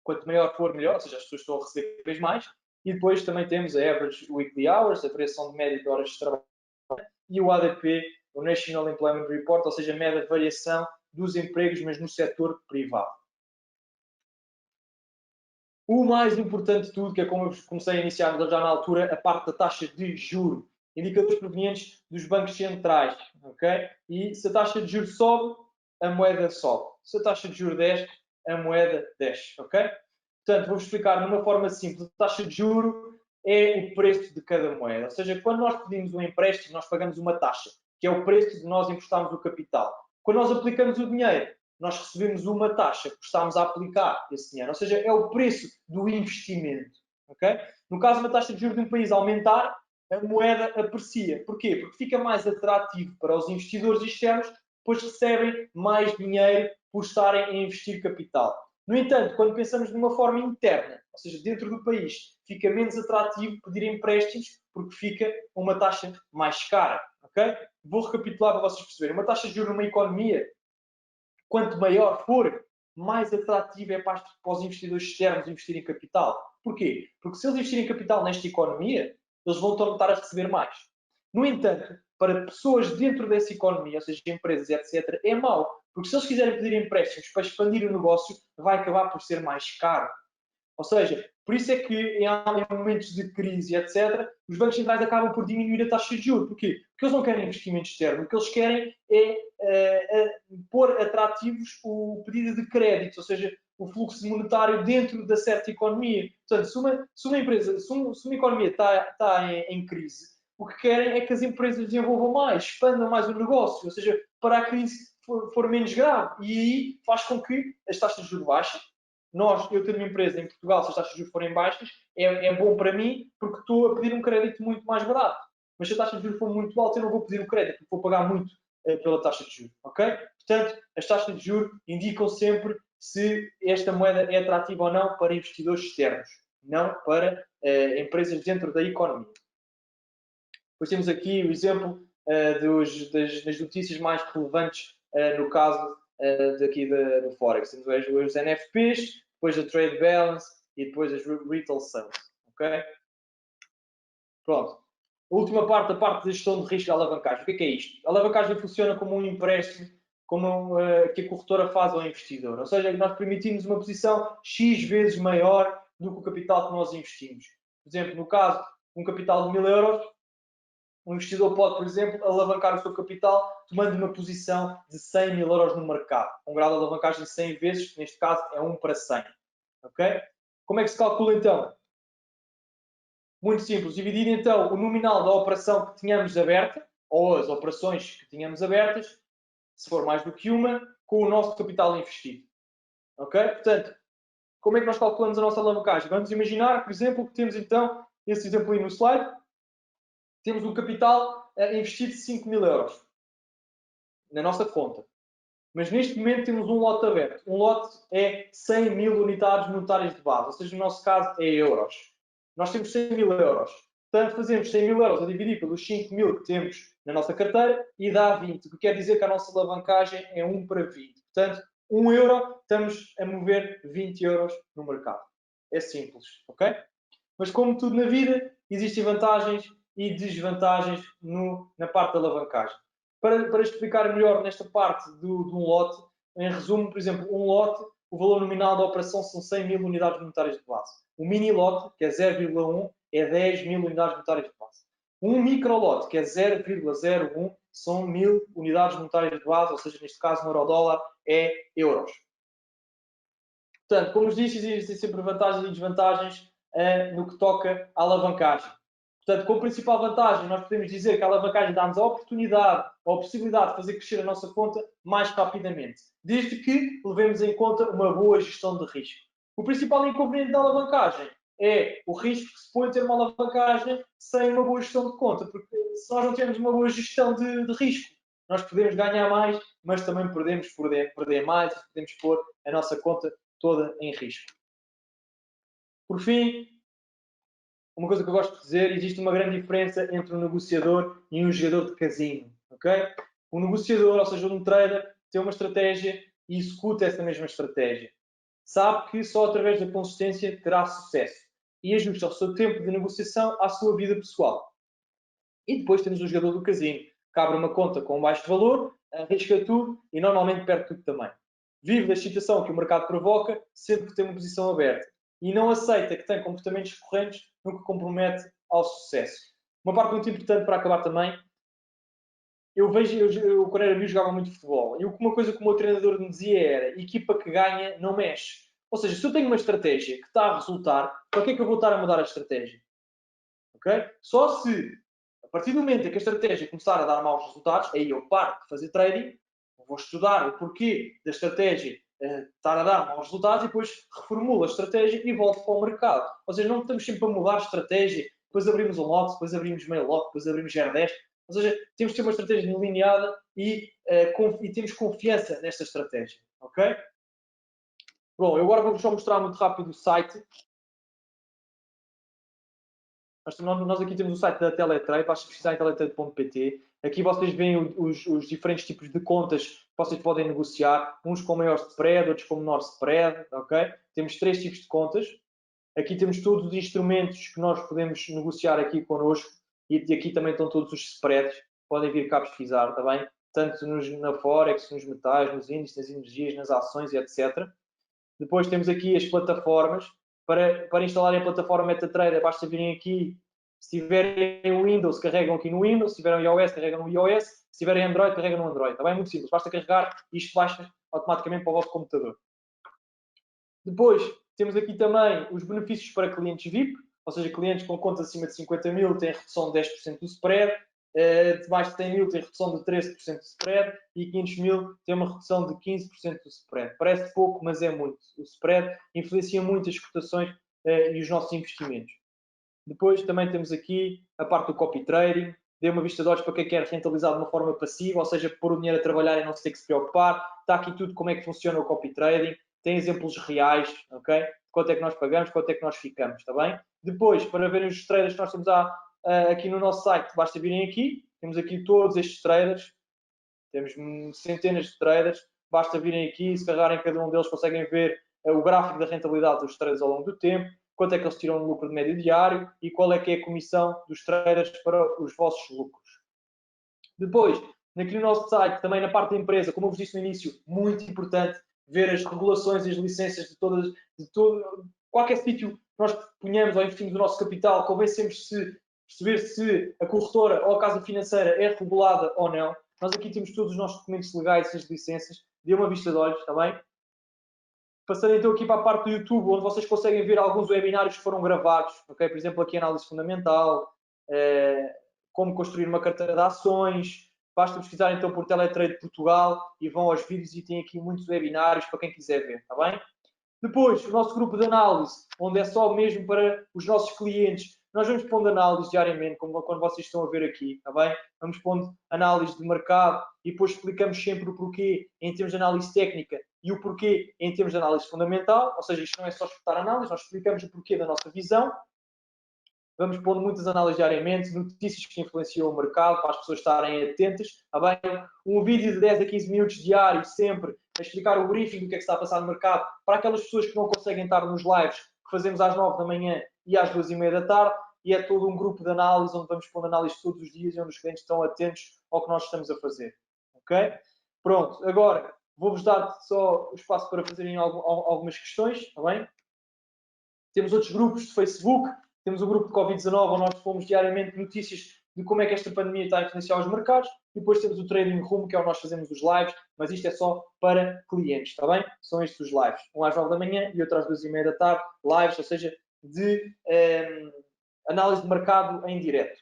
Quanto maior for, melhor, ou seja, as pessoas estão a receber cada vez mais. E depois também temos a Average Weekly Hours, a variação de média de horas de trabalho, e o ADP, o National Employment Report, ou seja, a média de variação dos empregos, mas no setor privado. O mais importante de tudo, que é como eu comecei a iniciar já na altura, a parte da taxa de juros. Indicadores provenientes dos bancos centrais. Okay? E se a taxa de juros sobe, a moeda sobe. Se a taxa de juros desce, a moeda desce. Okay? Portanto, vou explicar de uma forma simples. A taxa de juros é o preço de cada moeda. Ou seja, quando nós pedimos um empréstimo, nós pagamos uma taxa, que é o preço de nós emprestarmos o capital. Quando nós aplicamos o dinheiro, nós recebemos uma taxa que estamos a aplicar esse dinheiro. Ou seja, é o preço do investimento. Okay? No caso da taxa de juros de um país aumentar, a moeda aprecia. Porquê? Porque fica mais atrativo para os investidores externos, pois recebem mais dinheiro por estarem a investir capital. No entanto, quando pensamos de uma forma interna, ou seja, dentro do país, fica menos atrativo pedir empréstimos porque fica uma taxa mais cara. Okay? Vou recapitular para vocês perceberem. Uma taxa de juros numa economia, quanto maior for, mais atrativo é para os investidores externos investirem em capital. Porquê? Porque se eles investirem em capital nesta economia, eles vão estar a receber mais. No entanto, para pessoas dentro dessa economia, ou seja, empresas, etc., é mau. Porque se eles quiserem pedir empréstimos para expandir o negócio, vai acabar por ser mais caro. Ou seja, por isso é que em momentos de crise, etc., os bancos centrais acabam por diminuir a taxa de juros. Porquê? Porque eles não querem investimento externo. O que eles querem é pôr atrativos o pedido de crédito, ou seja, o fluxo monetário dentro da certa economia. Portanto, se uma empresa, se uma economia está em crise, o que querem é que as empresas desenvolvam mais, expandam mais o negócio, ou seja, para a crise for menos grave. E aí faz com que as taxas de juros baixem. Eu tenho uma empresa em Portugal, se as taxas de juros forem baixas, é bom para mim porque estou a pedir um crédito muito mais barato. Mas se a taxa de juros for muito alta, eu não vou pedir o crédito, porque vou pagar muito pela taxa de juros. Ok? Portanto, as taxas de juros indicam sempre se esta moeda é atrativa ou não para investidores externos, não para empresas dentro da economia. Depois temos aqui o exemplo das notícias mais relevantes no caso daqui do Forex. Temos os NFPs, depois a Trade Balance e depois as Retail Sales. Ok? Pronto. A última parte, a parte de gestão de risco e alavancagem. O que é isto? A alavancagem funciona como um empréstimo que a corretora faz ao investidor. Ou seja, nós permitimos uma posição X vezes maior do que o capital que nós investimos. Por exemplo, no caso, um capital de 1000 euros, um investidor pode, por exemplo, alavancar o seu capital tomando uma posição de 100 mil euros no mercado. Um grau de alavancagem de 100 vezes, que neste caso é 1 para 100. Ok? Como é que se calcula então? Muito simples. Dividir então o nominal da operação que tínhamos aberta, ou as operações que tínhamos abertas, se for mais do que uma, com o nosso capital investido. Ok? Portanto, como é que nós calculamos a nossa alavancagem? Vamos imaginar, por exemplo, que temos então, esse exemplo aí no slide, temos um capital investido de 5 mil euros na nossa conta. Mas neste momento temos um lote aberto. Um lote é 100 mil unidades monetárias de base, ou seja, no nosso caso é euros. Nós temos 100 mil euros. Portanto, fazemos 100 mil euros a dividir pelos 5 mil que temos na nossa carteira e dá 20, o que quer dizer que a nossa alavancagem é 1 para 20. Portanto, 1 euro, estamos a mover 20 euros no mercado. É simples, ok? Mas como tudo na vida, existem vantagens e desvantagens na parte da alavancagem. Para explicar melhor nesta parte de um lote, em resumo, por exemplo, um lote, o valor nominal da operação são 100 mil unidades monetárias de base. O mini lote, que é 0,1, é 10 mil unidades monetárias de base. Um micro lote, que é 0,01, são 1000 unidades monetárias de base, ou seja, neste caso, no euro-dólar, é euros. Portanto, como vos disse, existem sempre vantagens e desvantagens no que toca à alavancagem. Portanto, como principal vantagem, nós podemos dizer que a alavancagem dá-nos a oportunidade ou a possibilidade de fazer crescer a nossa conta mais rapidamente, desde que levemos em conta uma boa gestão de risco. O principal inconveniente da alavancagem é o risco que se põe ter uma alavancagem sem uma boa gestão de conta, porque se nós não temos uma boa gestão de risco, nós podemos ganhar mais, mas também podemos perder mais e podemos pôr a nossa conta toda em risco. Por fim, uma coisa que eu gosto de dizer, existe uma grande diferença entre um negociador e um jogador de casino. Okay? Um negociador, ou seja, um trader, tem uma estratégia e executa essa mesma estratégia. Sabe que só através da consistência terá sucesso e ajusta o seu tempo de negociação à sua vida pessoal. E depois temos o jogador do casino, que abre uma conta com baixo valor, arrisca tudo e normalmente perde tudo também. Vive da excitação que o mercado provoca, sempre que tem uma posição aberta. e não aceita que tem comportamentos recorrentes no que compromete ao sucesso. Uma parte muito importante para acabar também, eu quando era miúdo jogava muito futebol, e uma coisa que o meu treinador me dizia era: equipa que ganha não mexe. Ou seja, se eu tenho uma estratégia que está a resultar, para que é que eu vou estar a mudar a estratégia? Okay? Só se, a partir do momento em que a estratégia começar a dar maus resultados, aí eu paro de fazer trading, vou estudar o porquê da estratégia estar a dar maus resultados e depois reformulo a estratégia e volto para o mercado. Ou seja, não estamos sempre a mudar a estratégia, depois abrimos um lote, depois abrimos meio lote, depois abrimos 0,10. Ou seja, temos que ter uma estratégia delineada e temos confiança nesta estratégia. Ok? Bom, eu agora vou-vos só mostrar muito rápido o site. Nós aqui temos o site da Teletrade, basta pesquisar em teletrade.pt. Aqui vocês veem os diferentes tipos de contas que vocês podem negociar, uns com maior spread, outros com menor spread, ok? Temos 3 tipos de contas. Aqui temos todos os instrumentos que nós podemos negociar aqui connosco e aqui também estão todos os spreads. Podem vir cá pesquisar, está bem? Tanto na Forex, nos metais, nos índices, nas energias, nas ações, etc. Depois temos aqui as plataformas. Para instalarem a plataforma MetaTrader, basta virem aqui. Se tiverem o Windows, carregam aqui no Windows. Se tiverem o iOS, carregam no iOS. Se tiverem Android, carregam no Android. Está bem? Muito simples. Basta carregar e isto baixa automaticamente para o vosso computador. Depois, temos aqui também os benefícios para clientes VIP, ou seja, clientes com contas acima de 50 mil têm redução de 10% do spread, de mais de 100 mil tem redução de 13% do spread e 500 mil tem uma redução de 15% do spread. Parece pouco, mas é muito. O spread influencia muito as cotações e os nossos investimentos. Depois também temos aqui a parte do copy trading. Dê uma vista de olhos para quem quer rentabilizar de uma forma passiva, ou seja, pôr o dinheiro a trabalhar e não se ter que se preocupar. Está aqui tudo como é que funciona o copy trading. Tem exemplos reais, ok? Quanto é que nós pagamos, quanto é que nós ficamos, está bem? Depois, para verem os traders que nós temos aqui no nosso site, basta virem aqui. Temos aqui todos estes traders. Temos centenas de traders. Basta virem aqui, se carregarem cada um deles, conseguem ver o gráfico da rentabilidade dos traders ao longo do tempo, quanto é que eles tiram no lucro de médio diário e qual é que é a comissão dos traders para os vossos lucros. Depois, aqui no nosso site, também na parte da empresa, como eu vos disse no início, muito importante ver as regulações e as licenças de todo, qualquer sítio que nós ponhamos ou investimos o nosso capital, convém sempre perceber se a corretora ou a casa financeira é regulada ou não. Nós aqui temos todos os nossos documentos legais e as licenças. Dê uma vista de olhos, está bem? Passando então aqui para a parte do YouTube, onde vocês conseguem ver alguns webinários que foram gravados, ok? Por exemplo, aqui análise fundamental, como construir uma carteira de ações. Basta pesquisar então por Teletrade Portugal e vão aos vídeos e tem aqui muitos webinários para quem quiser ver, está bem? Depois, o nosso grupo de análise, onde é só mesmo para os nossos clientes. Nós vamos pondo análise diariamente, como quando vocês estão a ver aqui, está bem? Vamos pondo análise de mercado e depois explicamos sempre o porquê em termos de análise técnica e o porquê em termos de análise fundamental. Ou seja, isto não é só escutar análise, nós explicamos o porquê da nossa visão. Vamos pondo muitas análises diariamente, notícias que influenciam o mercado, para as pessoas estarem atentas. Está bem? Um vídeo de 10 a 15 minutos diário, sempre, a explicar o briefing do que é que está a passar no mercado, para aquelas pessoas que não conseguem estar nos lives, que fazemos às 9 da manhã e às 2h30 da tarde, e é todo um grupo de análise, onde vamos pondo análise todos os dias e onde os clientes estão atentos ao que nós estamos a fazer. Ok? Pronto, agora vou-vos dar só o espaço para fazerem algumas questões, está bem? Temos outros grupos de Facebook, temos o grupo de Covid-19, onde nós pomos diariamente notícias de como é que esta pandemia está a influenciar os mercados. E depois temos o Trading Room, que é onde nós fazemos os lives, mas isto é só para clientes, está bem? São estes os lives. Um às 9 da manhã e outro às 2h30 da tarde. Lives, ou seja, de análise de mercado em direto.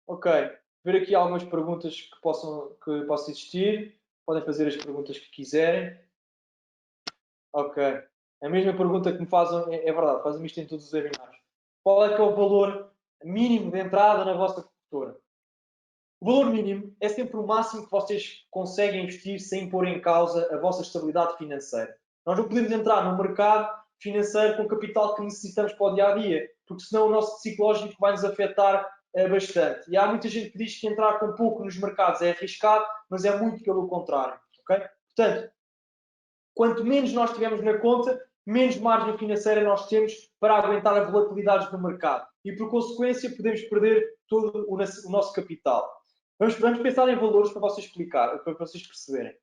Ok. Ver aqui algumas perguntas que possam existir. Podem fazer as perguntas que quiserem. Ok. A mesma pergunta que me fazem, é verdade, fazem isto em todos os webinários. Qual é que é o valor mínimo de entrada na vossa corretora? O valor mínimo é sempre o máximo que vocês conseguem investir sem pôr em causa a vossa estabilidade financeira. Nós não podemos entrar no mercado financeiro com o capital que necessitamos para o dia-a-dia, porque senão o nosso psicológico vai nos afetar bastante. E há muita gente que diz que entrar com pouco nos mercados é arriscado, mas é muito pelo contrário. Okay? Portanto, quanto menos nós tivermos na conta, menos margem financeira nós temos para aguentar as volatilidades do mercado. E, por consequência, podemos perder todo o nosso capital. Vamos pensar em valores para vocês explicar, para vocês perceberem.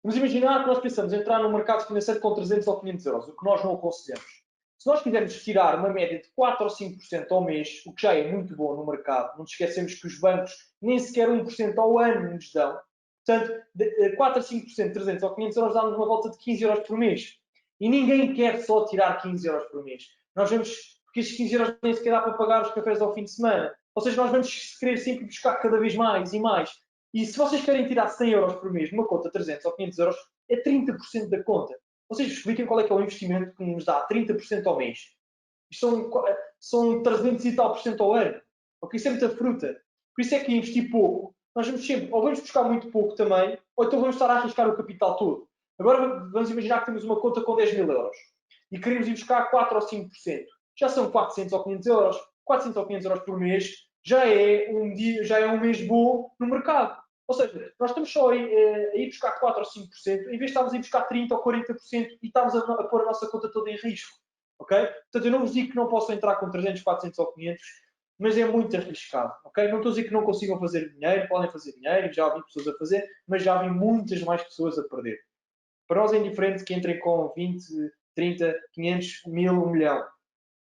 Vamos imaginar que nós pensamos em entrar no mercado financeiro com 300 ou 500 euros, o que nós não aconselhamos. Se nós quisermos tirar uma média de 4 ou 5% ao mês, o que já é muito bom no mercado, não nos esquecemos que os bancos nem sequer 1% ao ano nos dão. Portanto, 4 a 5% de 300 ou 500 euros dá-nos uma volta de 15 euros por mês. E ninguém quer só tirar 15 euros por mês. Nós vamos, porque esses 15 euros nem sequer dá para pagar os cafés ao fim de semana. Ou seja, nós vamos querer sempre buscar cada vez mais e mais. E se vocês querem tirar 100 euros por mês numa conta de 300 ou 500 euros, é 30% da conta. Vocês expliquem qual é que é o investimento que nos dá 30% ao mês. Isto são 300 e tal por cento ao ano. Ok? Isso é muita fruta. Por isso é que investir pouco, nós vamos sempre, ou vamos buscar muito pouco também, ou então vamos estar a arriscar o capital todo. Agora vamos imaginar que temos uma conta com 10 mil euros e queremos ir buscar 4 ou 5%. Já são 400 ou 500 euros. 400 ou 500 euros por mês já é um mês bom no mercado. Ou seja, nós estamos só a ir buscar 4 ou 5%, em vez de estarmos a ir buscar 30% ou 40% e estamos a pôr a nossa conta toda em risco. Ok? Portanto, eu não vos digo que não possam entrar com 300, 400 ou 500, mas é muito arriscado. Ok? Não estou a dizer que não consigam fazer dinheiro, podem fazer dinheiro, já vi pessoas a fazer, mas já vi muitas mais pessoas a perder. Para nós é indiferente que entrem com 20, 30, 500, 1000, 1 milhão.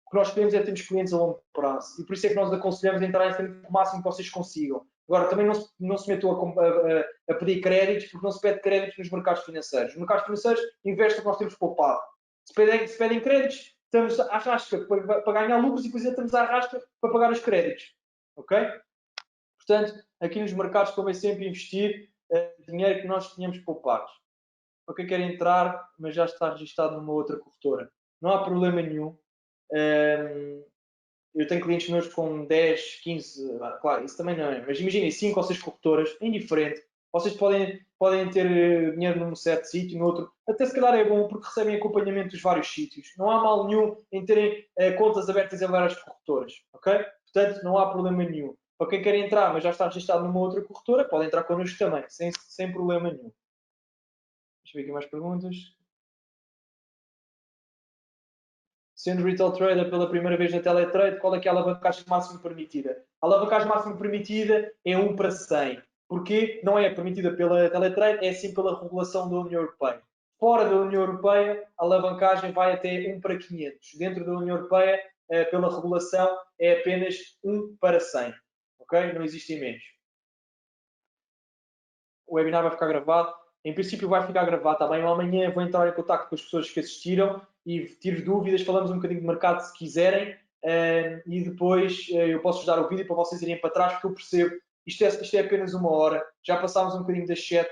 O que nós queremos é termos clientes a longo prazo. E por isso é que nós aconselhamos a entrar em o máximo que vocês consigam. Agora, também não se metam a pedir créditos, porque não se pede créditos nos mercados financeiros. Nos mercados financeiros, investem o que nós temos poupado. Se pedem créditos, estamos à rasca para ganhar lucros e depois estamos à rasca para pagar os créditos. Ok? Portanto, aqui nos mercados convém sempre investir dinheiro que nós tínhamos poupado. Para quem quer entrar, mas já está registado numa outra corretora. Não há problema nenhum. Eu tenho clientes meus com 10, 15, claro, isso também não é, mas imaginem 5 ou 6 corretoras, indiferente. Vocês podem ter dinheiro num certo sítio, no outro. Até se calhar é bom porque recebem acompanhamento dos vários sítios. Não há mal nenhum em terem contas abertas em várias corretoras, ok? Portanto, não há problema nenhum. Para quem quer entrar, mas já está registrado numa outra corretora, pode entrar connosco também, sem problema nenhum. Deixa eu ver aqui mais perguntas. Sendo retail trader pela primeira vez na teletrade, qual é que é a alavancagem máxima permitida? A alavancagem máxima permitida é 1 para 100. Porquê? Não é permitida pela teletrade, é sim pela regulação da União Europeia. Fora da União Europeia, a alavancagem vai até 1 para 500. Dentro da União Europeia, pela regulação, é apenas 1 para 100. Ok? Não existem menos. O webinar vai ficar gravado. Em princípio vai ficar gravado, está bem? Eu amanhã vou entrar em contato com as pessoas que assistiram e tiro dúvidas, falamos um bocadinho de mercado se quiserem e depois eu posso-vos dar o vídeo para vocês irem para trás, porque eu percebo, isto é apenas 1 hora, já passámos um bocadinho das 7,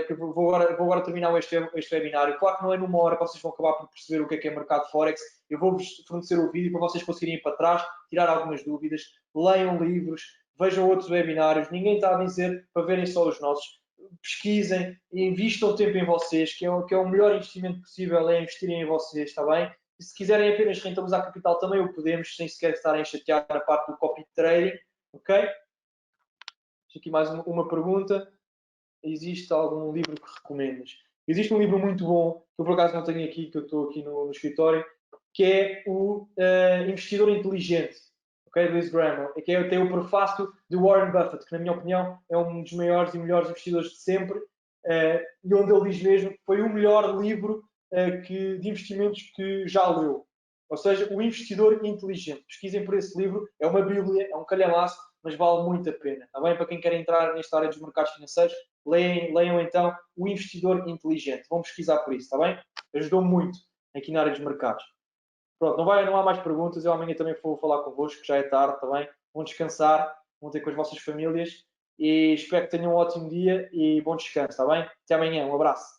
que vou agora terminar este webinário. Claro que não é numa hora que vocês vão acabar por perceber o que é mercado Forex, eu vou-vos fornecer o vídeo para vocês conseguirem ir para trás, tirar algumas dúvidas, leiam livros, vejam outros webinários, ninguém está a dizer para verem só os nossos. Pesquisem, invistam tempo em vocês, que é o melhor investimento possível, é investirem em vocês, está bem? E se quiserem apenas rentabilizar capital, também o podemos, sem sequer estarem a chatear na parte do copy trading, ok? Aqui mais uma pergunta. Existe algum livro que recomendas? Existe um livro muito bom, que eu por acaso não tenho aqui, que eu estou aqui no escritório, que é o Investidor Inteligente, ok? Liz Graham, que tem o prefácio de Warren Buffett, que na minha opinião é um dos maiores e melhores investidores de sempre, e onde ele diz mesmo que foi o melhor livro de investimentos que já leu. Ou seja, o Investidor Inteligente. Pesquisem por esse livro, é uma bíblia, é um calhamaço, mas vale muito a pena. Está bem? Para quem quer entrar nesta área dos mercados financeiros, leiam então o Investidor Inteligente. Vão pesquisar por isso, está bem? Ajudou muito aqui na área dos mercados. Pronto, não há mais perguntas. Eu amanhã também vou falar convosco, que já é tarde, está bem? Vão descansar, vão ter com as vossas famílias e espero que tenham um ótimo dia e bom descanso, está bem? Até amanhã, um abraço.